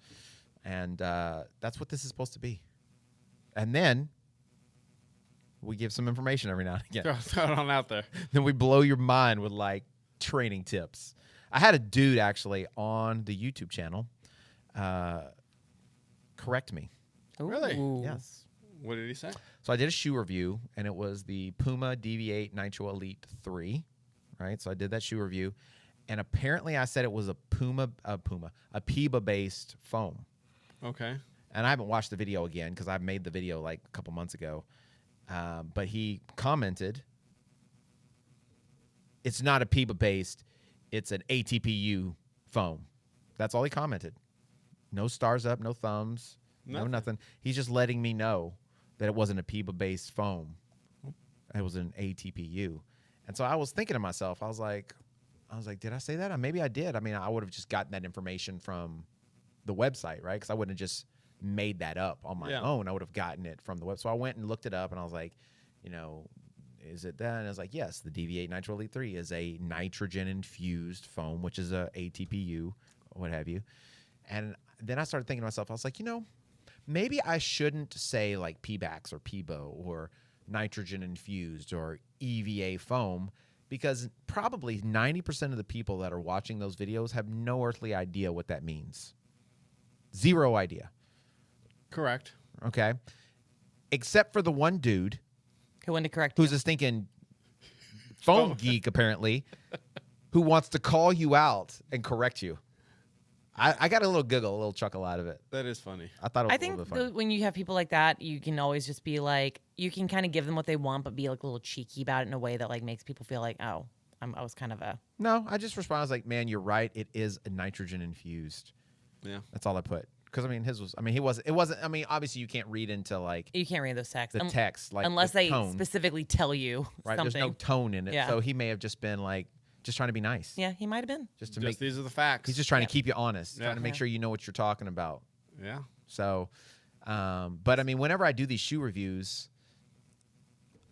And that's what this is supposed to be. And then we give some information every now and again. Throw it on out there. Then we blow your mind with like training tips. I had a dude actually on the YouTube channel correct me. Really? Ooh. Yes. What did he say? So I did a shoe review, and it was the Puma DV8 Nitro Elite 3, right? So I did that shoe review, and apparently I said it was a PIBA-based foam. Okay. And I haven't watched the video again because I made the video like a couple months ago. But he commented, it's not a PIBA-based, it's an ATPU foam. That's all he commented. No stars up, no thumbs, no nothing. He's just letting me know that it wasn't a PIBA-based foam. It was an ATPU. And so I was thinking to myself, I was like, did I say that? Maybe I did. I mean, I would have just gotten that information from the website, right? Because I wouldn't have just made that up on my own. I would have gotten it from the web. So I went and looked it up, and I was like, you know, is it that? And I was like, yes, the DV8 Nitro Elite 3 is a nitrogen-infused foam, which is a ATPU, what have you. And then I started thinking to myself, I was like, you know, maybe I shouldn't say like PBAX or PIBO or nitrogen-infused or EVA foam, because probably 90% of the people that are watching those videos have no earthly idea what that means. Zero idea. Correct. Okay. Except for the one dude Who wanted to correct who's you? a stinking foam geek, apparently, who wants to call you out and correct you. I got a little giggle, a little chuckle out of it. That is funny. I thought it was I a little think bit funny. when you have people like that, you can always just be like, you can kind of give them what they want, but be like a little cheeky about it in a way that like makes people feel like, oh, I was kind of a. No, I just responded. I was like, man, you're right. It is a nitrogen infused. Yeah. That's all I put. Because, I mean, it wasn't, I mean, obviously you can't read into like You can't read those texts. the text. Like unless the they tone, specifically tell you right? something. There's no tone in it. Yeah. So he may have just been like just trying to be nice. Yeah, he might have been. Just to Just make these are the facts. he's just trying Yep. to keep you honest, Yeah. trying to make Yeah. sure you know what you're talking about. Yeah. So, but I mean, whenever I do these shoe reviews,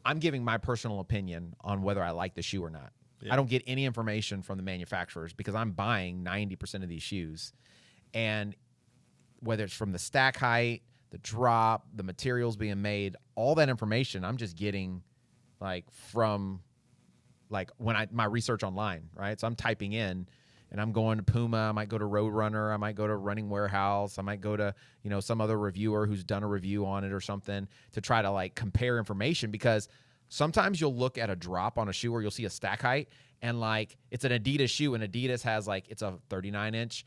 I'm giving my personal opinion on whether I like the shoe or not. Yeah. I don't get any information from the manufacturers because I'm buying 90% of these shoes. And whether it's from the stack height, the drop, the materials being made, all that information I'm just getting like from like when my research online, right? So I'm typing in and I'm going to Puma, I might go to Roadrunner, I might go to Running Warehouse, I might go to, some other reviewer who's done a review on it or something to try to like compare information, because sometimes you'll look at a drop on a shoe or you'll see a stack height and like it's an Adidas shoe and Adidas has like it's a 39-inch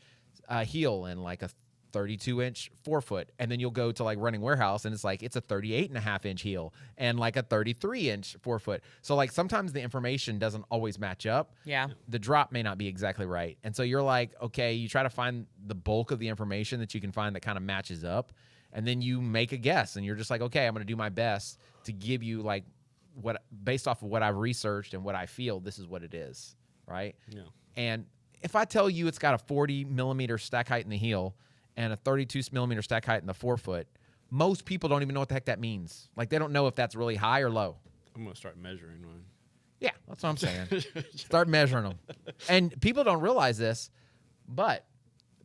heel and like a 32-inch forefoot, and then you'll go to like Running Warehouse and it's like it's a 38.5-inch heel and like a 33-inch forefoot. So like sometimes the information doesn't always match up. Yeah. The drop may not be exactly right, and so you're like, okay, you try to find the bulk of the information that you can find that kind of matches up, and then you make a guess, and you're just like, okay, I'm going to do my best to give you like what based off of what I've researched and what I feel, this is what it is, right? Yeah. And if I tell you it's got a 40 millimeter stack height in the heel and a 32 millimeter stack height in the forefoot, most people don't even know what the heck that means. Like they don't know if that's really high or low. I'm gonna start measuring mine. Yeah, that's what I'm saying. Start measuring them. And people don't realize this, but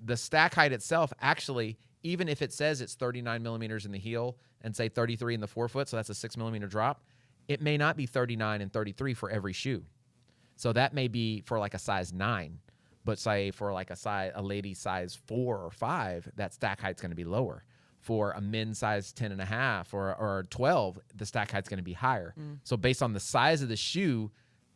the stack height itself actually, even if it says it's 39 millimeters in the heel and say 33 in the forefoot, so that's a 6 millimeter drop, it may not be 39 and 33 for every shoe. So that may be for like a size 9. But say for like a lady size 4 or 5, that stack height's going to be lower. For a men's size 10.5 or 12, the stack height's going to be higher. So based on the size of the shoe,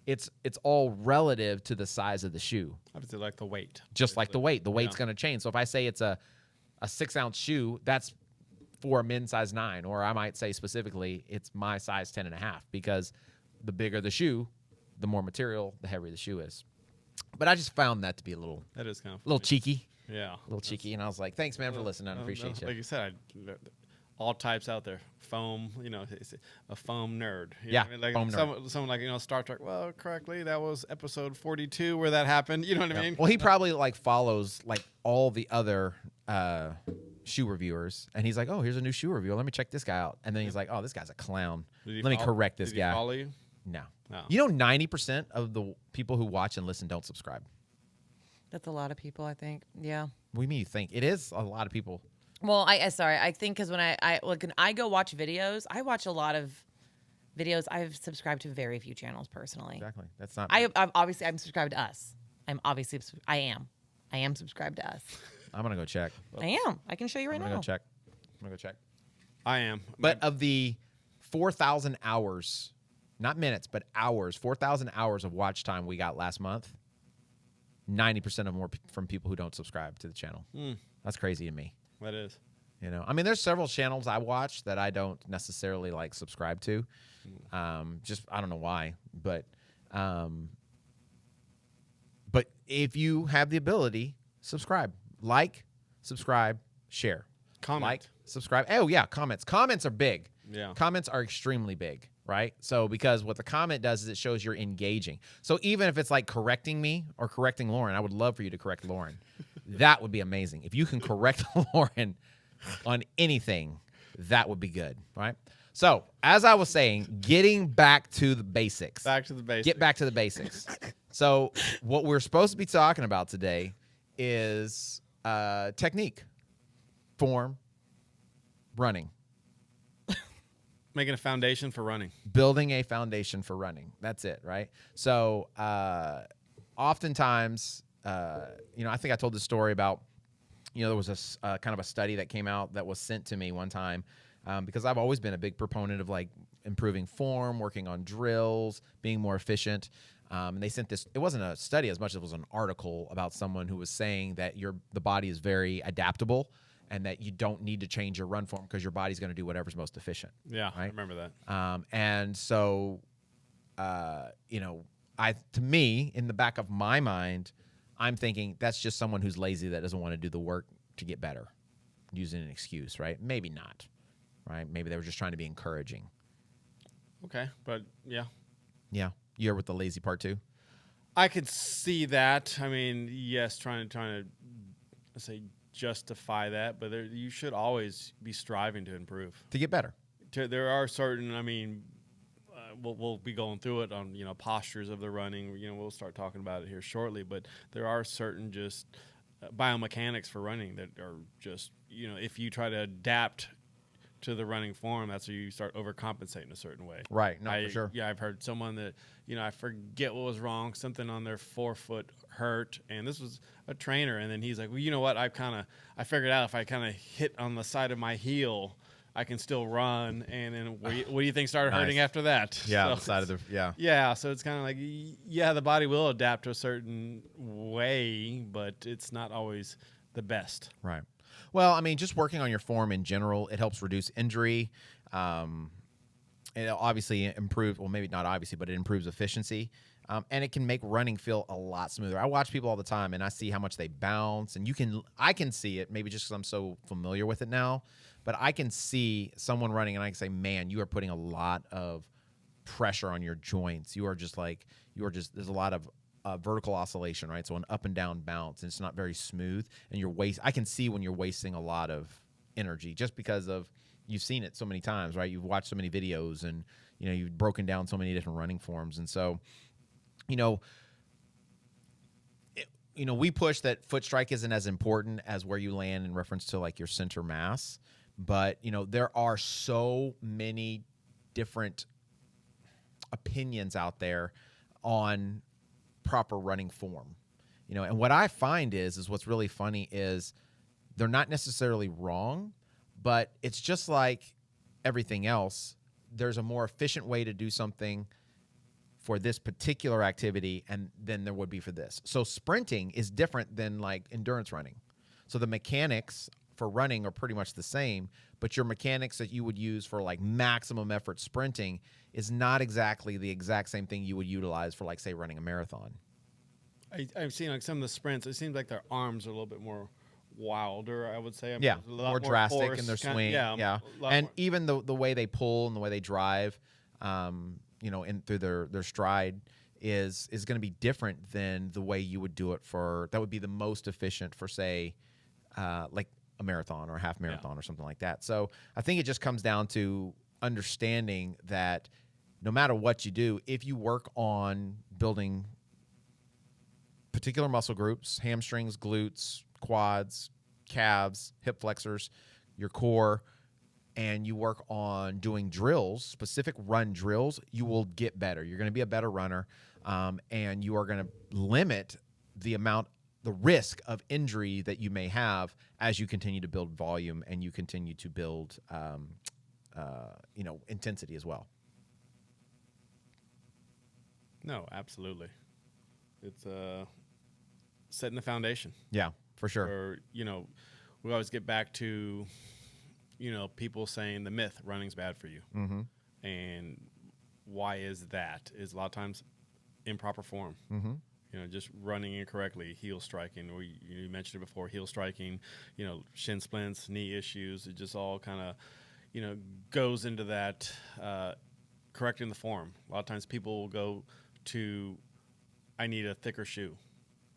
it's all relative to the size of the shoe. Obviously, like the weight. Just like the weight. The weight's going to change. So if I say it's a 6-ounce shoe, that's for a men's size 9. Or I might say specifically it's my size 10.5, because the bigger the shoe, the more material, the heavier the shoe is. But I just found that to be a little That is little cheeky. Yeah. A little cheeky, and I was like, "Thanks, man, for listening. I appreciate you." Like you said, all types out there. Foam, it's a foam nerd. You Yeah, know what I mean? Like foam nerd. someone like Star Trek. Well, correctly, that was episode 42 where that happened. You know what I mean? Well, he probably like follows like all the other shoe reviewers, and he's like, "Oh, here's a new shoe review. Let me check this guy out." And then he's like, "Oh, this guy's a clown. Let me correct this Did he guy." follow you? No. No. 90% of the people who watch and listen don't subscribe. That's a lot of people, I think. Yeah. What do you mean you think? It is a lot of people. Well, I think because when I go watch videos, I watch a lot of videos. I've subscribed to very few channels personally. Exactly. That's not. I'm subscribed to us. I am subscribed to us. I'm gonna go check. I am. I can show you right I'm now. gonna go check. I'm gonna go check. I am. But of the 4,000 hours, not minutes, but hours, 4,000 hours of watch time we got last month, 90% of them were from people who don't subscribe to the channel. That's crazy to me. That is. I mean, there's several channels I watch that I don't necessarily like subscribe to. Just I don't know why, but if you have the ability, subscribe, like, subscribe, share, Comment. like, subscribe. Oh yeah, comments. Comments are big. Yeah. Comments are extremely big, right? So because what the comment does is it shows you're engaging. So even if it's like correcting me or correcting Lauren, I would love for you to correct Lauren. That would be amazing. If you can correct Lauren on anything, that would be good, right? So as I was saying, getting back to the basics. Back to the basics. Get back to the basics. So what we're supposed to be talking about today is technique, form, running. Making a foundation for running. Building a foundation for running. That's it, right? So oftentimes, I think I told this story about, there was a kind of a study that came out that was sent to me one time because I've always been a big proponent of like improving form, working on drills, being more efficient. And they sent this. It wasn't a study as much as it was an article about someone who was saying that the body is very adaptable, and that you don't need to change your run form because your body's going to do whatever's most efficient. Yeah, right? I remember that. And so, to me, in the back of my mind, I'm thinking that's just someone who's lazy that doesn't want to do the work to get better, using an excuse, right? Maybe not, right? Maybe they were just trying to be encouraging. Okay, but yeah. Yeah. You're with the lazy part too? I could see that. I mean, yes, trying to say justify that, but you should always be striving to improve, to get better. There are certain, I mean, we'll be going through it on postures of the running. We'll start talking about it here shortly, but there are certain just biomechanics for running that are just if you try to adapt to the running form, that's where you start overcompensating a certain way. Right. No, for sure. Yeah, I've heard someone that, I forget what was wrong. Something on their forefoot hurt, and this was a trainer. And then he's like, well, you know what? I figured out if I kind of hit on the side of my heel, I can still run. And then what do you think started hurting after that? Yeah, So the side of the Yeah, so it's kind of like, the body will adapt to a certain way, but it's not always the best. Right. Well, I mean, just working on your form in general, it helps reduce injury. It obviously improves, well, maybe not obviously, but it improves efficiency. And it can make running feel a lot smoother. I watch people all the time, and I see how much they bounce. And I can see it, maybe just because I'm so familiar with it now, but I can see someone running, and I can say, man, you are putting a lot of pressure on your joints. There's a lot of vertical oscillation, right? So an up and down bounce, and it's not very smooth. And I can see when you're wasting a lot of energy just because of you've seen it so many times, right? You've watched so many videos, and you've broken down so many different running forms, and so we push that foot strike isn't as important as where you land in reference to like your center mass, but there are so many different opinions out there on proper running form, and what I find is what's really funny is they're not necessarily wrong, but it's just like everything else. There's a more efficient way to do something for this particular activity and than there would be for this. So sprinting is different than like endurance running. So the mechanics for running are pretty much the same, but your mechanics that you would use for like maximum effort sprinting is not exactly the exact same thing you would utilize for like, say, running a marathon. I've seen like some of the sprints, it seems like their arms are a little bit more wilder, I would say. More drastic in their swing. Yeah. And even the way they pull and the way they drive, in through their stride is going to be different than the way you would do it that would be the most efficient for, say, like a marathon or a half marathon or something like that. So I think it just comes down to understanding that no matter what you do, if you work on building particular muscle groups, hamstrings, glutes, quads, calves, hip flexors, your core, and you work on doing drills, specific run drills, you will get better. You're going to be a better runner, and you are going to limit the risk of injury that you may have as you continue to build volume and you continue to build, intensity as well. No, absolutely. It's setting the foundation. Yeah, for sure. Or, we always get back to, people saying the myth, running's bad for you. Mm-hmm. And why is that? Is a lot of times improper form. Mm-hmm. Just running incorrectly, heel striking. You mentioned it before, heel striking, shin splints, knee issues. It just all kind of, goes into that correcting the form. A lot of times people will go to, I need a thicker shoe,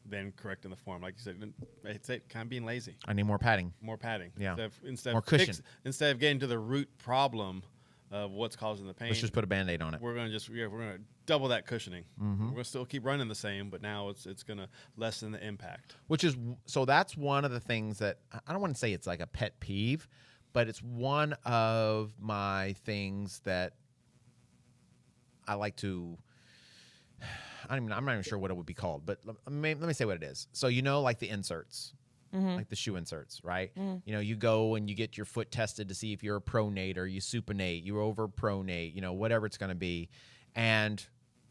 than correcting the form. Like you said, it's kind of being lazy. I need more padding. More padding. Yeah. Instead more of cushion. Instead of getting to the root problem of what's causing the pain. Let's just put a Band-Aid on it. We're going to double that cushioning. Mm-hmm. We're going to still keep running the same, but now it's going to lessen the impact. So that's one of the things that I don't want to say it's like a pet peeve, but it's one of my things that I like to. I'm not even sure what it would be called, but let me say what it is. So like the inserts. Mm-hmm. Like the shoe inserts, right? Mm-hmm. You go and you get your foot tested to see if you're a pronate or you supinate, you're over pronate, whatever it's going to be. And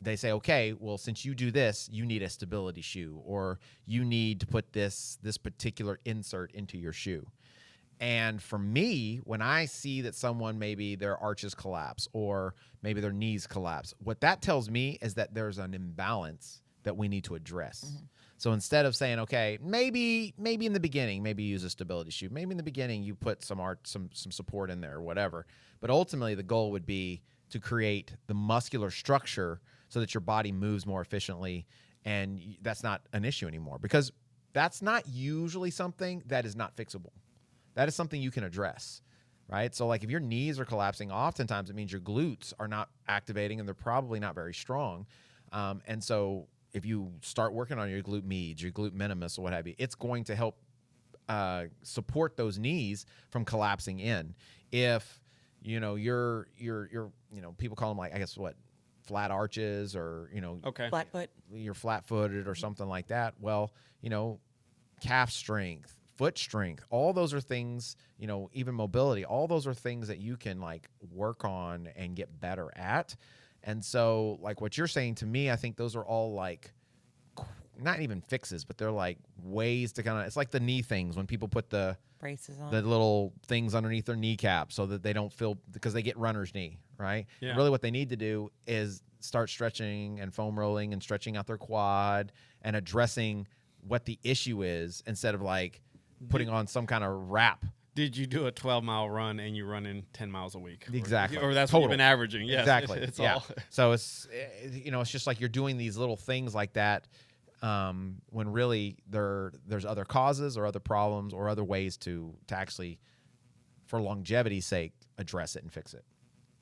they say, okay, well, since you do this, you need a stability shoe, or you need to put this particular insert into your shoe. And for me, when I see that someone, maybe their arches collapse or maybe their knees collapse, what that tells me is that there's an imbalance that we need to address. Mm-hmm. So instead of saying, okay, maybe in the beginning, maybe use a stability shoe. Maybe in the beginning you put some support in there or whatever. But ultimately the goal would be to create the muscular structure so that your body moves more efficiently and that's not an issue anymore, because that's not usually something that is not fixable. That is something you can address, right? So like if your knees are collapsing, oftentimes it means your glutes are not activating and they're probably not very strong. And so if you start working on your glute medius, your glute minimus, or what have you, it's going to help support those knees from collapsing in. If you're people call them, like, I guess, what, flat arches, or Okay. Flat foot. you're flat-footed or something like that. Well, calf strength, foot strength, all those are things, even mobility, all those are things that you can like work on and get better at. And so like what you're saying to me, I think those are all like not even fixes, but they're like ways to kind of, it's like the knee things when people put the Braces on. the little things underneath their kneecap so that they don't feel, because they get runner's knee, right? Yeah. And really what they need to do is start stretching and foam rolling and stretching out their quad and addressing what the issue is, instead of like putting on some kind of wrap. Did you do a 12-mile run and you run in 10 miles a week? Exactly. Or that's Total. what you've been averaging. Yes, Exactly. It's yeah. all. So it's it's just like you're doing these little things like that, when really there's other causes or other problems or other ways to actually, for longevity's sake, address it and fix it.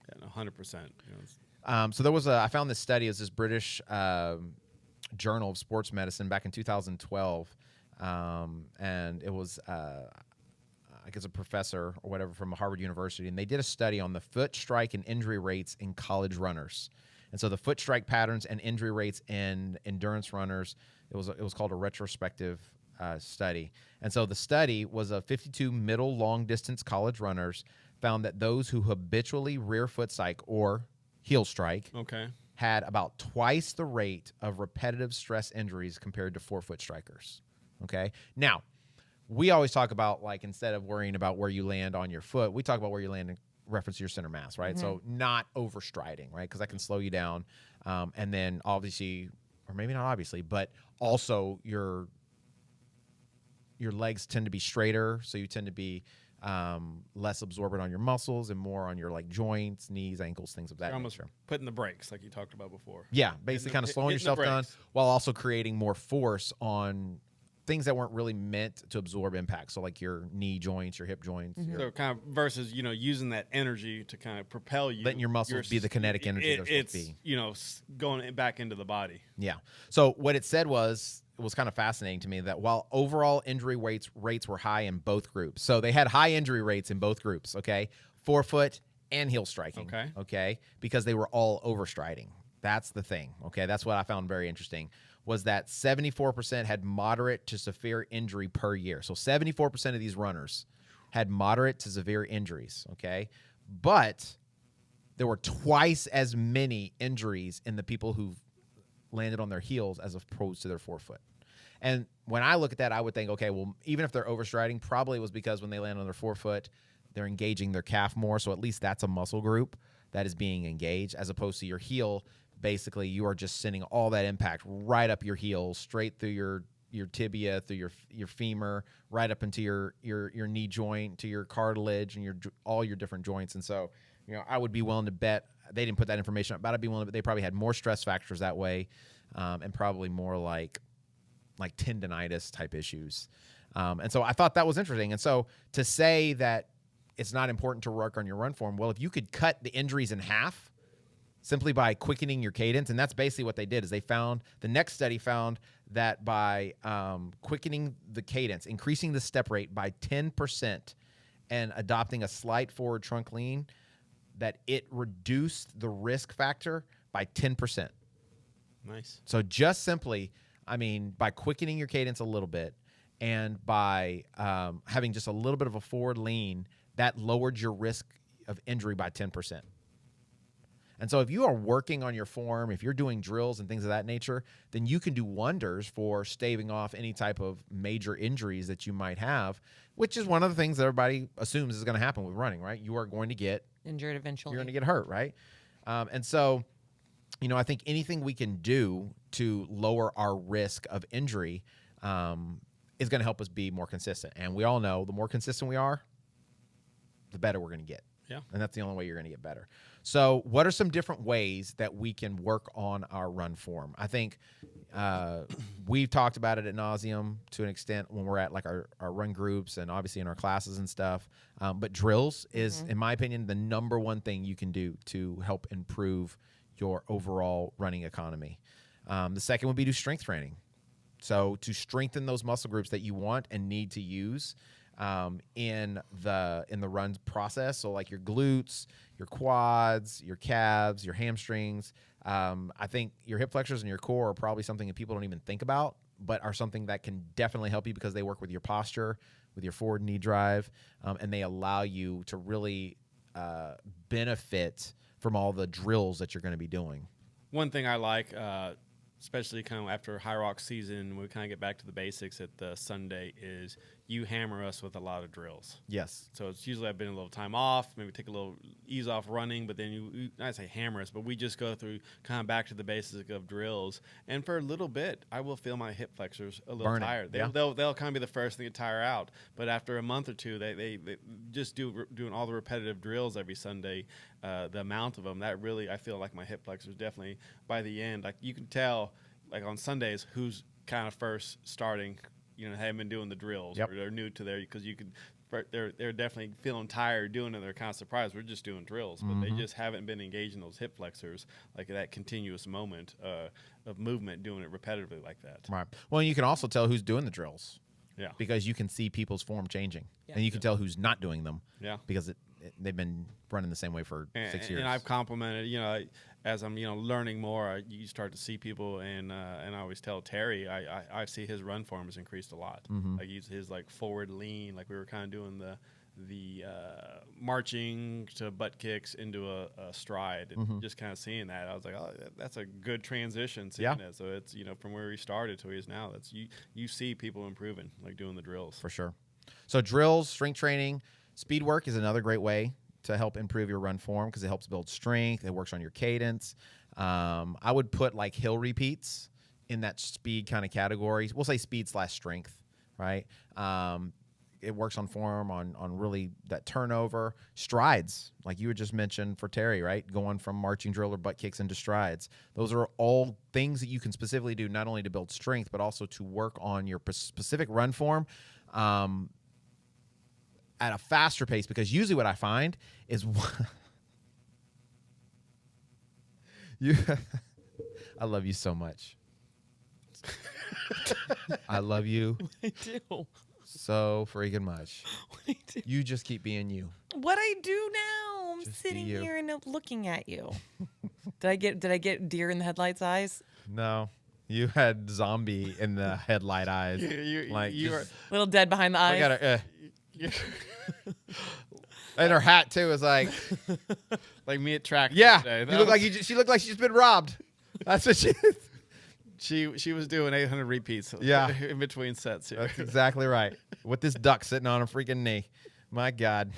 Yeah, 100%. So there was I found this study. It's this British Journal of Sports Medicine back in 2012, and it was I guess a professor or whatever from Harvard University, and they did a study on the foot strike and injury rates in college runners. And so the foot strike patterns and injury rates in endurance runners, it was called a retrospective study. And so the study was of 52 middle long distance college runners, found that those who habitually rear foot strike or heel strike Okay. had about twice the rate of repetitive stress injuries compared to forefoot strikers. Okay. Now, we always talk about, like, instead of worrying about where you land on your foot, we talk about where you land in reference to your center mass, right? Mm-hmm. So not overstriding, right? Because that can slow you down. And then obviously, or maybe not obviously, but also your legs tend to be straighter, so you tend to be less absorbent on your muscles and more on your like joints, knees, ankles, things of that You're almost nature. putting the brakes, like you talked about before. Yeah, basically kind of slowing hitting the yourself down brakes. while also creating more force on things that weren't really meant to absorb impact. So like your knee joints, your hip joints, Mm-hmm. So kind of versus, using that energy to kind of propel you. letting your muscles be the kinetic energy they're supposed It's, to be. Going back into the body. Yeah. So what it said was, it was kind of fascinating to me that while overall injury rates were high in both groups. So they had high injury rates in both groups, okay? Forefoot and heel striking. Okay. Because they were all overstriding. That's the thing. Okay. That's what I found very interesting, was that 74% had moderate to severe injury per year. So 74% of these runners had moderate to severe injuries. Okay. But there were twice as many injuries in the people who landed on their heels as opposed to their forefoot. And when I look at that, I would think, okay, well, even if they're overstriding, probably it was because when they land on their forefoot, they're engaging their calf more. So at least that's a muscle group that is being engaged, as opposed to your heel. Basically, you are just sending all that impact right up your heel, straight through your tibia, through your femur, right up into your knee joint, to your cartilage and all your different joints. And so, I would be willing to bet, they didn't put that information up, but I'd be willing to bet they probably had more stress factors that way, and probably more like tendinitis type issues. And so I thought that was interesting. And so to say that it's not important to work on your run form, well, if you could cut the injuries in half simply by quickening your cadence, and that's basically what they did, is the next study found that by quickening the cadence, increasing the step rate by 10% and adopting a slight forward trunk lean, that it reduced the risk factor by 10%. Nice. So just simply, by quickening your cadence a little bit and by having just a little bit of a forward lean, that lowered your risk of injury by 10%. And so if you are working on your form, if you're doing drills and things of that nature, then you can do wonders for staving off any type of major injuries that you might have, which is one of the things that everybody assumes is going to happen with running, right? You are going to get Injured eventually. You're going to get hurt, right? And so, I think anything we can do to lower our risk of injury is going to help us be more consistent. And we all know the more consistent we are, the better we're going to get. Yeah. And that's the only way you're going to get better. So what are some different ways that we can work on our run form? I think we've talked about it ad nauseum to an extent when we're at like our run groups and obviously in our classes and stuff. But drills is, in my opinion, the number one thing you can do to help improve your overall running economy. The second would be do strength training. So to strengthen those muscle groups that you want and need to use in the run process. So like your glutes, your quads, your calves, your hamstrings. I think your hip flexors and your core are probably something that people don't even think about, but are something that can definitely help you because they work with your posture, with your forward knee drive, and they allow you to really benefit from all the drills that you're going to be doing. One thing I like, especially kind of after High Rock season, we kind of get back to the basics at the Sunday, is you hammer us with a lot of drills. Yes. So it's usually I've been a little time off, maybe take a little ease off running, but then you I say hammer us, but we just go through kind of back to the basics of drills. And for a little bit, I will feel my hip flexors a little tired. They'll kind of be the first thing to tire out. But after a month or two, they just doing all the repetitive drills every Sunday, the amount of them, that really, I feel like my hip flexors definitely, by the end, like you can tell, like on Sundays, who's kind of first starting, haven't been doing the drills, or they're new to there, because you can, they're definitely feeling tired doing it. They're kind of surprised we're just doing drills, but they just haven't been engaging those hip flexors, like that continuous moment of movement, doing it repetitively like that. Right. Well, you can also tell who's doing the drills. Yeah. Because you can see people's form changing, and you can tell who's not doing them. Yeah. Because they've been running the same way for 6 years. And I've complimented, as I'm, learning more, you start to see people, and I always tell Terry, I see his run form has increased a lot. Like his like forward lean, like we were kind of doing the marching to butt kicks into a stride, and just kind of seeing that, I was like, oh, that's a good transition. Seeing it. So it's, from where he started to where he is now, that's you see people improving, like doing the drills. For sure. So drills, strength training, speed work is another great way to help improve your run form because it helps build strength. It works on your cadence. I would put like hill repeats in that speed kind of category. We'll say speed/strength, right? It works on form, on really that turnover. Strides, like you had just mentioned for Terry, right? Going from marching drill or butt kicks into strides. Those are all things that you can specifically do not only to build strength, but also to work on your specific run form at a faster pace, because usually what I find is I love you so much. I love you. I do. So freaking much. What I do. You just keep being you. What I do now? I'm Just sitting be you. here and looking at you. Did I get deer in the headlights eyes? No. You had zombie in the headlight eyes. You are Little dead behind the eyes. I got her. And her hat too is like, like me at track. yeah. Today. You look like she looked like she's been robbed. That's what She was doing 800 repeats. Yeah. In between sets here. That's exactly right. With this duck sitting on a freaking knee. My God.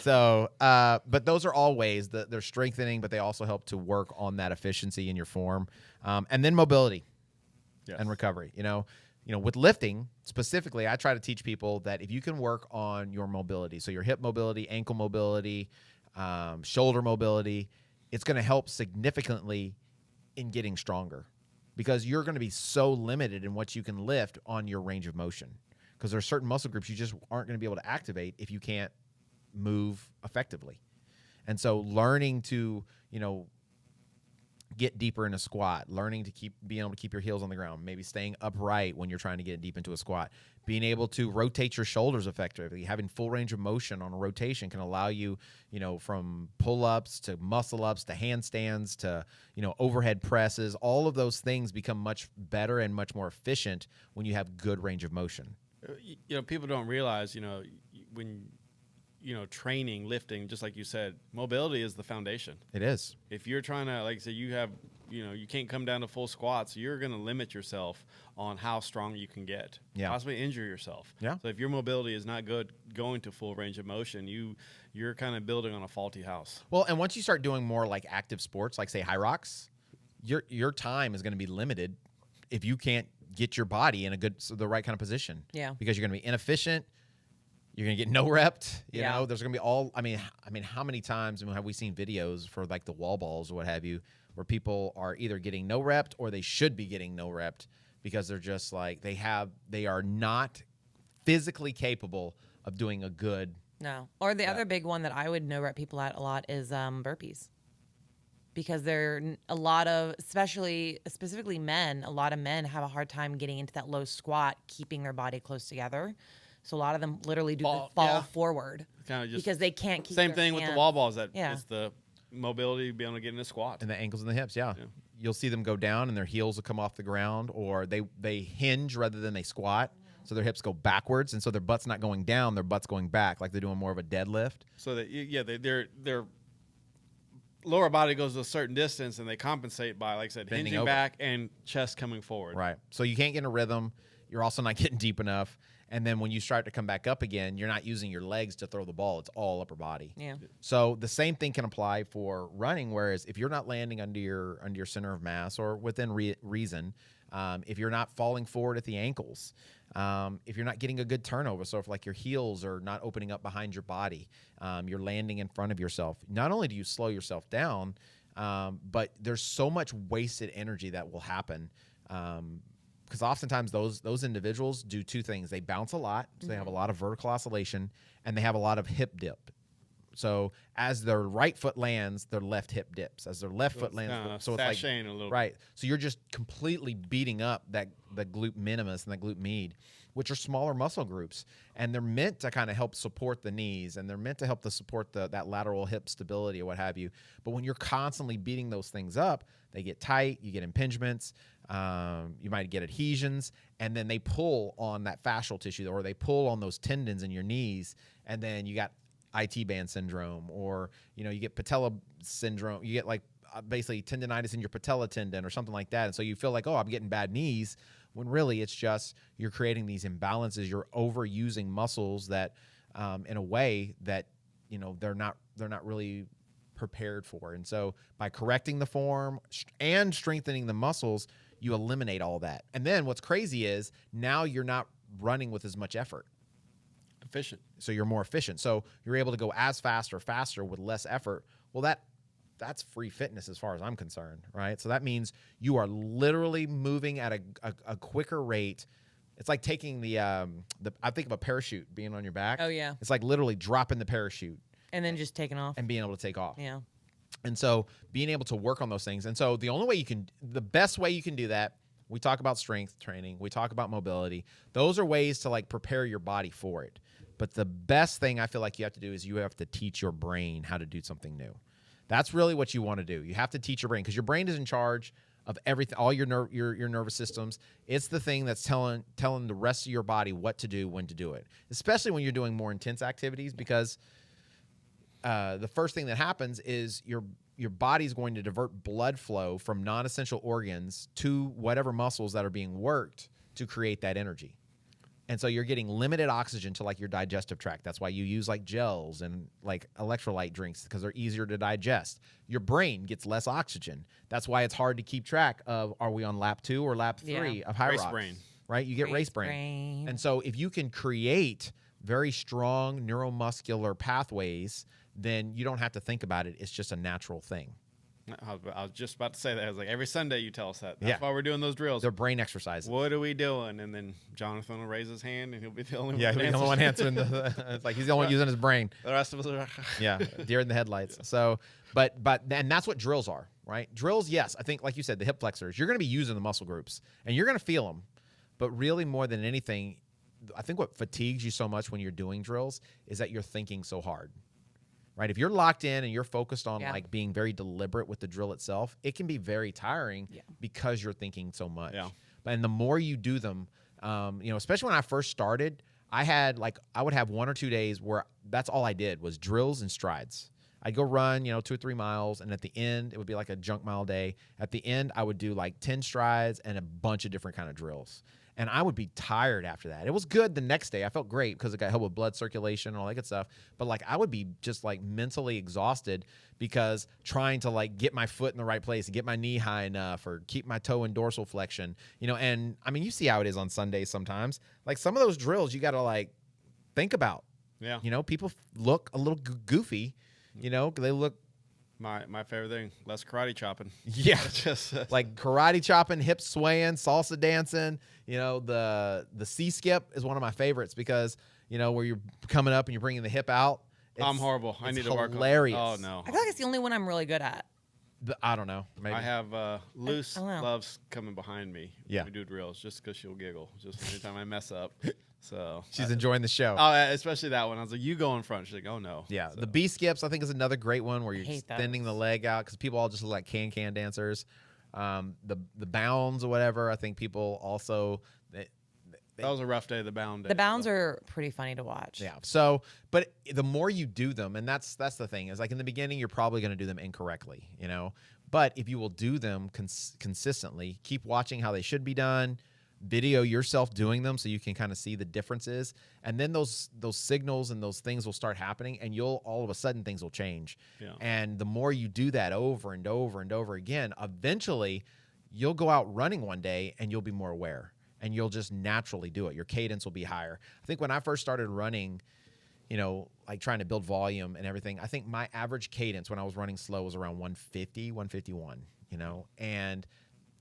So, but those are all ways that they're strengthening, but they also help to work on that efficiency in your form. And then mobility and recovery. With lifting specifically, I try to teach people that if you can work on your mobility, so your hip mobility, ankle mobility, shoulder mobility, it's going to help significantly in getting stronger, because you're going to be so limited in what you can lift on your range of motion, because there are certain muscle groups you just aren't going to be able to activate if you can't move effectively. And so learning to, get deeper in a squat, learning to being able to keep your heels on the ground, maybe staying upright when you're trying to get deep into a squat, being able to rotate your shoulders effectively, having full range of motion on a rotation can allow you, from pull-ups to muscle-ups to handstands to, overhead presses. All of those things become much better and much more efficient when you have good range of motion. People don't realize, when training, lifting, just like you said, mobility is the foundation. It is. If you're trying to, like I said, you can't come down to full squats, you're going to limit yourself on how strong you can get. Yeah. Possibly injure yourself. Yeah. So if your mobility is not good going to full range of motion, you're kind of building on a faulty house. Well, and once you start doing more like active sports, like say high rocks, your time is going to be limited if you can't get your body in the right kind of position. Yeah. Because you're going to be inefficient. You're gonna get no repped. You Yeah. know, there's gonna be all. I mean, how many times have we seen videos for like the wall balls or what have you, where people are either getting no repped or they should be getting no repped because they're just like they are not physically capable of doing a good. No. Or the other big one that I would no rep people at a lot is burpees. Because they're a lot of, specifically men, a lot of men have a hard time getting into that low squat, keeping their body close together. So a lot of them literally do the fall forward Kind of just because they can't keep same their thing with the hands. wall balls. That Yeah. it's the mobility, be able to get in a squat. And the ankles and the hips, yeah. You'll see them go down and their heels will come off the ground, or they hinge rather than they squat. So their hips go backwards, and so their butt's not going down, their butt's going back, like they're doing more of a deadlift. So that their lower body goes a certain distance, and they compensate by, like I said, Bending hinging over. back and chest coming forward. Right. So you can't get in a rhythm. You're also not getting deep enough. And then when you start to come back up again, you're not using your legs to throw the ball. It's all upper body. Yeah. So the same thing can apply for running. Whereas if you're not landing under your center of mass or within reason, if you're not falling forward at the ankles, if you're not getting a good turnover, so if like your heels are not opening up behind your body, you're landing in front of yourself. Not only do you slow yourself down, but there's so much wasted energy that will happen. Because oftentimes those individuals do two things. They bounce a lot, so they have a lot of vertical oscillation, and they have a lot of hip dip. So as their right foot lands, their left hip dips. As their left foot lands, so it's like sashaying a little. right. So you're just completely beating up the glute minimus and the glute med, which are smaller muscle groups, and they're meant to kind of help support the knees, and they're meant to help to support that lateral hip stability or what have you. But when you're constantly beating those things up, they get tight. You get impingements. You might get adhesions, and then they pull on that fascial tissue, or they pull on those tendons in your knees, and then you got IT band syndrome, or you get patella syndrome. You get like basically tendonitis in your patella tendon or something like that, and so you feel like, oh, I'm getting bad knees, when really it's just you're creating these imbalances. You're overusing muscles that, in a way that they're not really prepared for. And so by correcting the form and strengthening the muscles, you eliminate all that. And then what's crazy is now you're not running with as much effort. Efficient. So you're more efficient. So you're able to go as fast or faster with less effort. Well, that's free fitness as far as I'm concerned, right? So that means you are literally moving at a quicker rate. It's like taking I think of a parachute being on your back. Oh, yeah. It's like literally dropping the parachute And then just taking off. and being able to take off. Yeah. And so being able to work on those things. And so the best way you can do that, we talk about strength training, we talk about mobility. Those are ways to like prepare your body for it. But the best thing I feel like you have to do is you have to teach your brain how to do something new. That's really what you want to do. You have to teach your brain, because your brain is in charge of everything, all your nervous systems. It's the thing that's telling the rest of your body what to do, when to do it, especially when you're doing more intense activities, because the first thing that happens is your body's going to divert blood flow from non-essential organs to whatever muscles that are being worked to create that energy. And so you're getting limited oxygen to like your digestive tract. That's why you use like gels and like electrolyte drinks, because they're easier to digest. Your brain gets less oxygen. That's why it's hard to keep track of, are we on lap 2 or lap 3 of high Race rocks? brain. Right? You get race brain. And so if you can create very strong neuromuscular pathways, then you don't have to think about it. It's just a natural thing. I was just about to say that. I was like, every Sunday you tell us that. That's why we're doing those drills. They're brain exercises. What are we doing? And then Jonathan will raise his hand, and he'll be the only one. Yeah, he'll be the only one answering. It's like he's the only one using his brain. The rest of us are. Yeah, deer in the headlights. So, but and that's what drills are, right? Drills, yes. I think, like you said, the hip flexors. You're going to be using the muscle groups, and you're going to feel them. But really, more than anything, I think what fatigues you so much when you're doing drills is that you're thinking so hard. Right? If you're locked in and you're focused on like being very deliberate with the drill itself, it can be very tiring because you're thinking so much. Yeah. And the more you do them, especially when I first started, I would have 1 or 2 days where that's all I did was drills and strides. I'd go run, 2 or 3 miles, and at the end, it would be like a junk mile day. At the end, I would do like 10 strides and a bunch of different kind of drills. And I would be tired after that. It was good the next day. I felt great because it got help with blood circulation and all that good stuff. But like I would be just like mentally exhausted because trying to like get my foot in the right place and get my knee high enough or keep my toe in dorsal flexion, and I mean, you see how it is on Sundays sometimes. Like some of those drills you got to like think about. Yeah. You know, people look a little goofy. You know, they look. My favorite thing, less karate chopping. Yeah, Just like karate chopping, hip swaying, salsa dancing. You know, the C skip is one of my favorites because, you know, where you're coming up and you're bringing the hip out. I'm horrible. I need to work on it. Hilarious. Oh, no. I feel like it's the only one I'm really good at. I don't know. Maybe. I have Luce I don't know. loves coming behind me. Yeah. We do drills just because she'll giggle just anytime I mess up. So She's enjoying the show. Oh, especially that one. I was like, you go in front. She's like, oh, no. Yeah, So, the B skips I think is another great one where you're hate extending those. the leg out because people all just look like can dancers. The bounds or whatever, I think people also. that was a rough day, the bound day. The bounds are pretty funny to watch. Yeah. So, but the more you do them, and that's the thing is like in the beginning, you're probably going to do them incorrectly, you know. But if you will do them consistently, keep watching how they should be done, video yourself doing them so you can kind of see the differences, and then those signals and those things will start happening, and you'll all of a sudden things will change. Yeah. And the more you do that over and over and over again, eventually you'll go out running one day and you'll be more aware. And you'll just naturally do it. Your cadence will be higher. I think when I first started running, you know, like trying to build volume and everything, I think my average cadence when I was running slow was around 150, 151, you know? And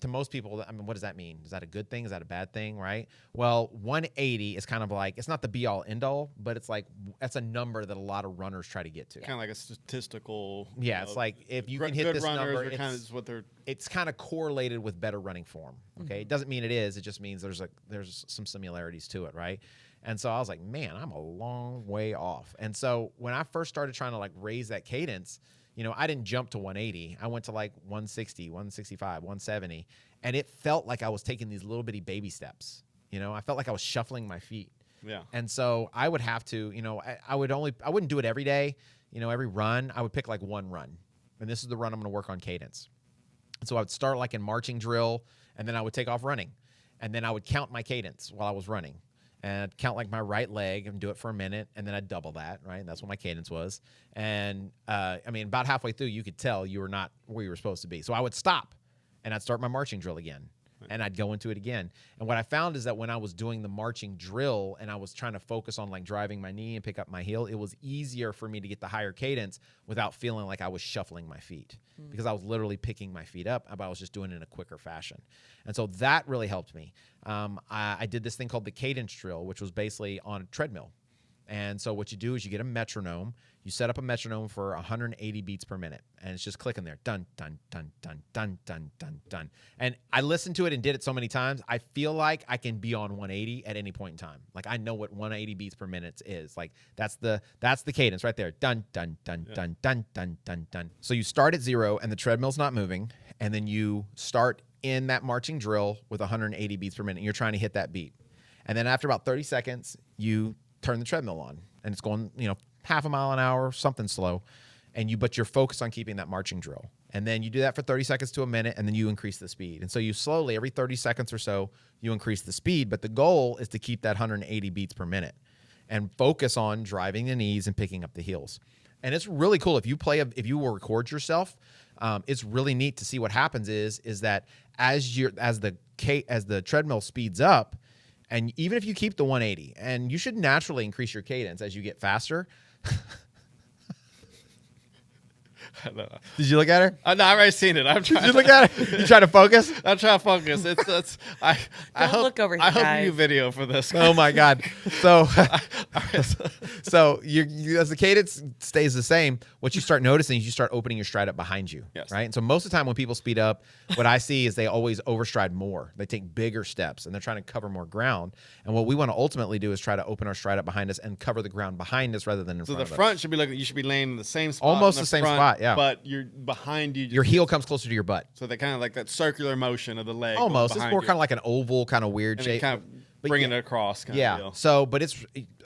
to most people, I mean, what does that mean? Is that a good thing? Is that a bad thing, right? Well, 180 is kind of like, it's not the be-all, end-all, but it's like, that's a number that a lot of runners try to get to. Kind of like a statistical. Yeah, it's like if you can hit good this runners number, are kind of what they're. it's kind of correlated with better running form. Okay, It doesn't mean it is. It just means there's some similarities to it, right? And so I was like, man, I'm a long way off. And so when I first started trying to like raise that cadence, you know, I didn't jump to 180. I went to like 160, 165, 170, and it felt like I was taking these little bitty baby steps. You know, I felt like I was shuffling my feet. Yeah. And so I would have to, you know, I wouldn't do it every day. You know, every run, I would pick like one run. And this is the run I'm going to work on cadence. And so I would start like in marching drill, and then I would take off running. And then I would count my cadence while I was running. And I'd count like my right leg and do it for a minute, and then I'd double that, right? And that's what my cadence was. And, I mean, about halfway through, you could tell you were not where you were supposed to be. So I would stop, and I'd start my marching drill again. And I'd go into it again. And what I found is that when I was doing the marching drill and I was trying to focus on like driving my knee and pick up my heel, it was easier for me to get the higher cadence without feeling like I was shuffling my feet because I was literally picking my feet up, but I was just doing it in a quicker fashion. And so that really helped me. I did this thing called the cadence drill, which was basically on a treadmill. And so what you do is you get a metronome. You set up a metronome for 180 beats per minute, and it's just clicking there. Dun, dun, dun, dun, dun, dun, dun, dun. And I listened to it and did it so many times, I feel like I can be on 180 at any point in time. Like I know what 180 beats per minute is. Like that's the cadence right there. Dun, dun, dun, dun, dun, dun, dun, dun. So you start at 0 and the treadmill's not moving, and then you start in that marching drill with 180 beats per minute, and you're trying to hit that beat. And then after about 30 seconds, you turn the treadmill on, and it's going, you know, half a mile an hour, something slow, but you're focused on keeping that marching drill. And then you do that for 30 seconds to a minute, and then you increase the speed. And so you slowly, every 30 seconds or so, you increase the speed, but the goal is to keep that 180 beats per minute and focus on driving the knees and picking up the heels. And it's really cool. If you will record yourself, it's really neat to see what happens is that as the treadmill speeds up, and even if you keep the 180, and you should naturally increase your cadence as you get faster. Did you look at her? No, I've already seen it. I'm trying. Did you look at her? You trying to focus? I'm trying to focus. I hope, look over here, I hope guys. you video for this. Oh my God! So, so you as the cadence stays the same, what you start noticing is you start opening your stride up behind you, Yes. right? And so most of the time when people speed up, what I see is they always overstride more. They take bigger steps, and they're trying to cover more ground. And what we want to ultimately do is try to open our stride up behind us and cover the ground behind us rather than in So front the of us. front should be looking. You should be laying in the same spot. Almost in the same front, spot, yeah. But you're behind you. Your heel comes closer to your butt. So they kind of like that circular motion of the leg. Almost. It's behind more you. kind of like an oval, kind of weird and shape. kind of But bringing yeah. it across. Kind Yeah. Of deal. So, but it's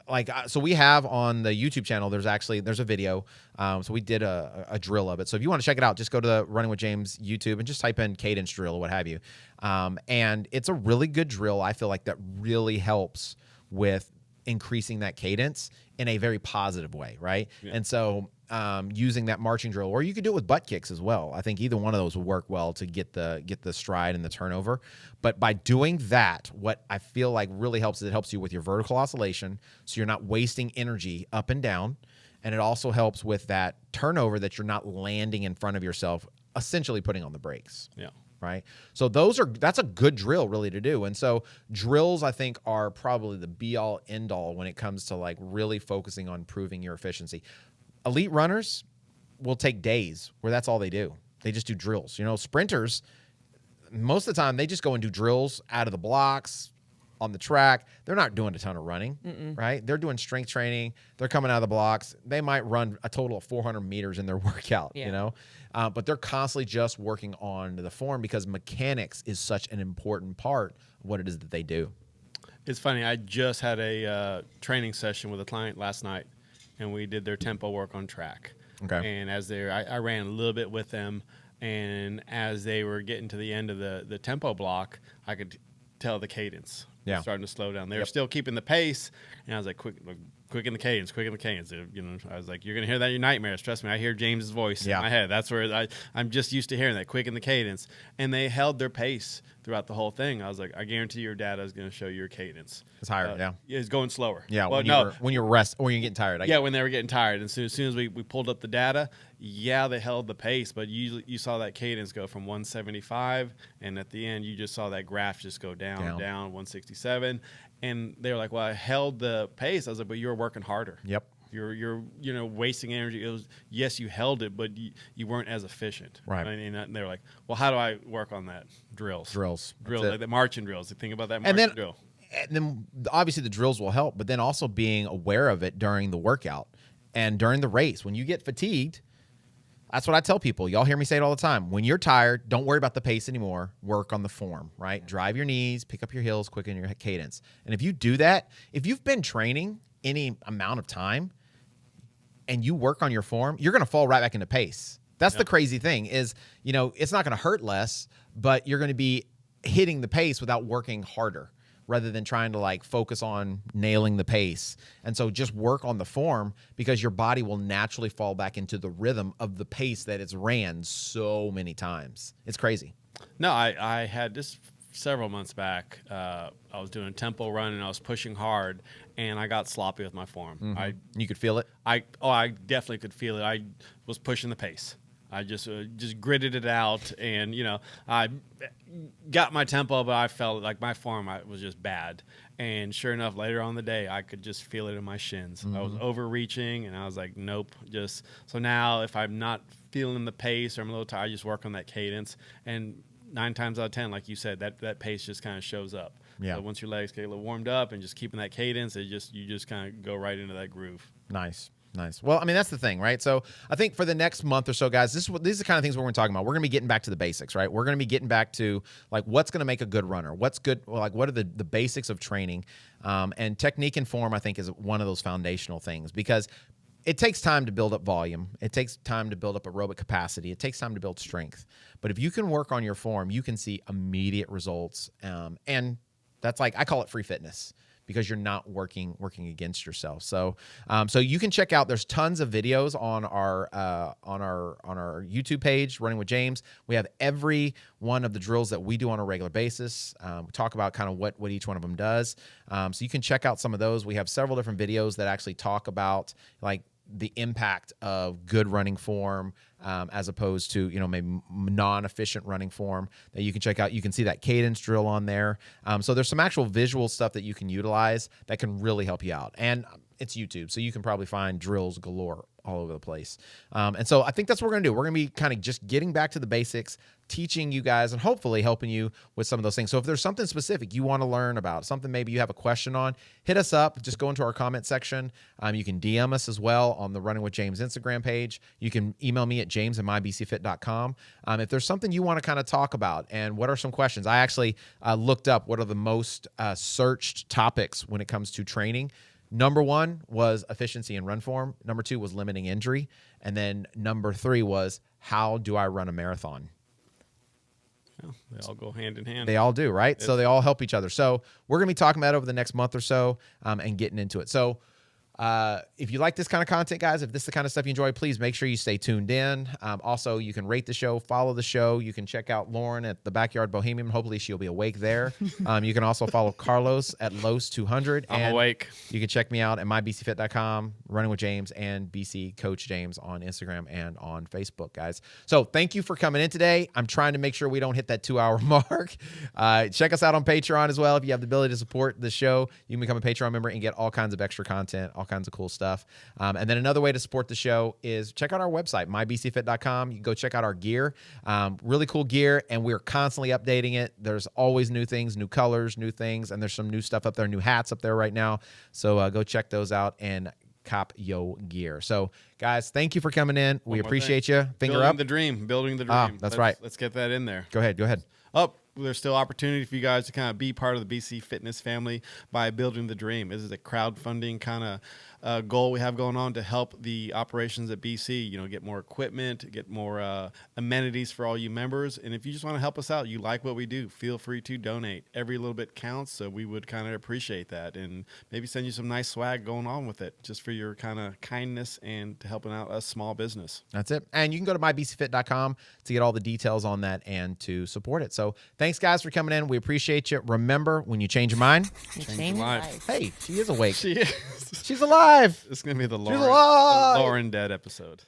like, so we have on the YouTube channel, there's a video. So we did a drill of it. So if you want to check it out, just go to the Running with James YouTube and just type in cadence drill or what have you. And it's a really good drill. I feel like that really helps with increasing that cadence in a very positive way, right? Yeah. And so using that marching drill, or you could do it with butt kicks as well. I think either one of those would work well to get the stride and the turnover. But by doing that, what I feel like really helps is it helps you with your vertical oscillation, so you're not wasting energy up and down. And it also helps with that turnover that you're not landing in front of yourself, essentially putting on the brakes. Yeah. Right. So that's a good drill really to do. And so drills, I think, are probably the be all end all when it comes to like really focusing on improving your efficiency. Elite runners will take days where that's all they do. They just do drills. You know, sprinters, most of the time they just go and do drills out of the blocks on the track. They're not doing a ton of running, right? They're doing strength training. They're coming out of the blocks. They might run a total of 400 meters in their workout, you know? But they're constantly just working on the form because mechanics is such an important part of what it is that they do. It's funny. I just had a training session with a client last night, and we did their tempo work on track. Okay. And as I ran a little bit with them, and as they were getting to the end of the tempo block, I could tell the cadence was starting to slow down. They were still keeping the pace, and I was like, quicken the cadence, quicken the cadence. You know, I was like, you're gonna hear that in your nightmares. Trust me, I hear James's voice in my head. That's where I'm just used to hearing that, quicken the cadence. And they held their pace throughout the whole thing. I was like, I guarantee your data is gonna show your cadence. It's higher, It's going slower. Yeah, well, when you're getting tired. When they were getting tired. And as soon as we pulled up the data, they held the pace, but you saw that cadence go from 175, and at the end you just saw that graph just go down 167. And they were like, well, I held the pace. I was like, but you were working harder. Yep. You're wasting energy. It was, yes, you held it, but you weren't as efficient. Right. And they were like, well, how do I work on that? Drills, like the marching drills. Think about that marching drill. And then obviously the drills will help, but then also being aware of it during the workout and during the race. When you get fatigued, that's what I tell people. Y'all hear me say it all the time. When you're tired, don't worry about the pace anymore. Work on the form, right? Drive your knees, pick up your heels, quicken your cadence. And if you do that, if you've been training any amount of time and you work on your form, you're going to fall right back into pace. That's the crazy thing is, it's not going to hurt less, but you're going to be hitting the pace without working harder, rather than trying to like focus on nailing the pace. And so just work on the form, because your body will naturally fall back into the rhythm of the pace that it's ran so many times. It's crazy. No, I had this several months back. I was doing a tempo run and I was pushing hard, and I got sloppy with my form. You could feel it? I definitely could feel it. I was pushing the pace. I just gritted it out, and I got my tempo, but I felt like my form was just bad. And sure enough, later on in the day, I could just feel it in my shins. I was overreaching, and I was like, nope. So now, if I'm not feeling the pace or I'm a little tired, I just work on that cadence. And 9 times out of 10, like you said, that pace just kind of shows up. Yeah. So once your legs get a little warmed up and just keeping that cadence, you just kind of go right into that groove. Nice. Well, I mean, that's the thing, right? So I think for the next month or so, guys, these are the kind of things we're going to talk about. We're going to be getting back to the basics, right? We're going to be getting back to like what's going to make a good runner. What's good? Like what are the basics of training? And technique and form, I think, is one of those foundational things, because it takes time to build up volume. It takes time to build up aerobic capacity. It takes time to build strength. But if you can work on your form, you can see immediate results. And that's like, I call it free fitness, because you're not working against yourself. So you can check out, there's tons of videos on our YouTube page, Running with James. We have every one of the drills that we do on a regular basis. We talk about kind of what each one of them does. So you can check out some of those. We have several different videos that actually talk about like the impact of good running form as opposed to, maybe non-efficient running form that you can check out. You can see that cadence drill on there. So there's some actual visual stuff that you can utilize that can really help you out. And it's YouTube, so you can probably find drills galore all over the place. And so I think that's what we're going to do. We're going to be kind of just getting back to the basics, teaching you guys, and hopefully helping you with some of those things. So if there's something specific you want to learn about, something maybe you have a question on, hit us up. Just go into our comment section. You can DM us as well on the Running with James Instagram page. You can email me at james@mybcfit.com. If there's something you want to kind of talk about, and what are some questions, I actually looked up what are the most searched topics when it comes to training. Number 1 was efficiency and run form. Number 2 was limiting injury. And then number 3 was, how do I run a marathon? Well, they all go hand in hand. They all do, right? So they all help each other. So we're going to be talking about it over the next month or so and getting into it. So if you like this kind of content, guys, if this is the kind of stuff you enjoy, please make sure you stay tuned in. Also, you can rate the show, follow the show. You can check out Lauren at the Backyard Bohemian. Hopefully, she'll be awake there. You can also follow Carlos at Los200. I'm awake. You can check me out at mybcfit.com, Running with James, and BC Coach James on Instagram and on Facebook, guys. So thank you for coming in today. I'm trying to make sure we don't hit that 2-hour mark. Check us out on Patreon as well. If you have the ability to support the show, you can become a Patreon member and get all kinds of extra content, all kinds of cool stuff. And then another way to support the show is check out our website, mybcfit.com. You can go check out our gear. Really cool gear, and we're constantly updating it. There's always new things, new colors, new things, and there's some new stuff up there, new hats up there right now. So go check those out and cop yo gear. So, guys, thank you for coming in. We appreciate you. Finger building up. the dream. Building the dream. That's right. Let's get that in there. Go ahead. Oh, there's still opportunity for you guys to kind of be part of the BC Fitness family by building the dream. This is a crowdfunding kind of goal we have going on to help the operations at BC, get more equipment, get more amenities for all you members. And if you just want to help us out, you like what we do, feel free to donate. Every little bit counts, so we would kind of appreciate that and maybe send you some nice swag going on with it just for your kind of kindness and to helping out a small business. That's it. And you can go to mybcfit.com to get all the details on that and to support it. So thanks, guys, for coming in. We appreciate you. Remember, when you change your mind, You change your life. hey, she is awake. She is. She's alive. It's going to be the alive. Lauren Dead episode.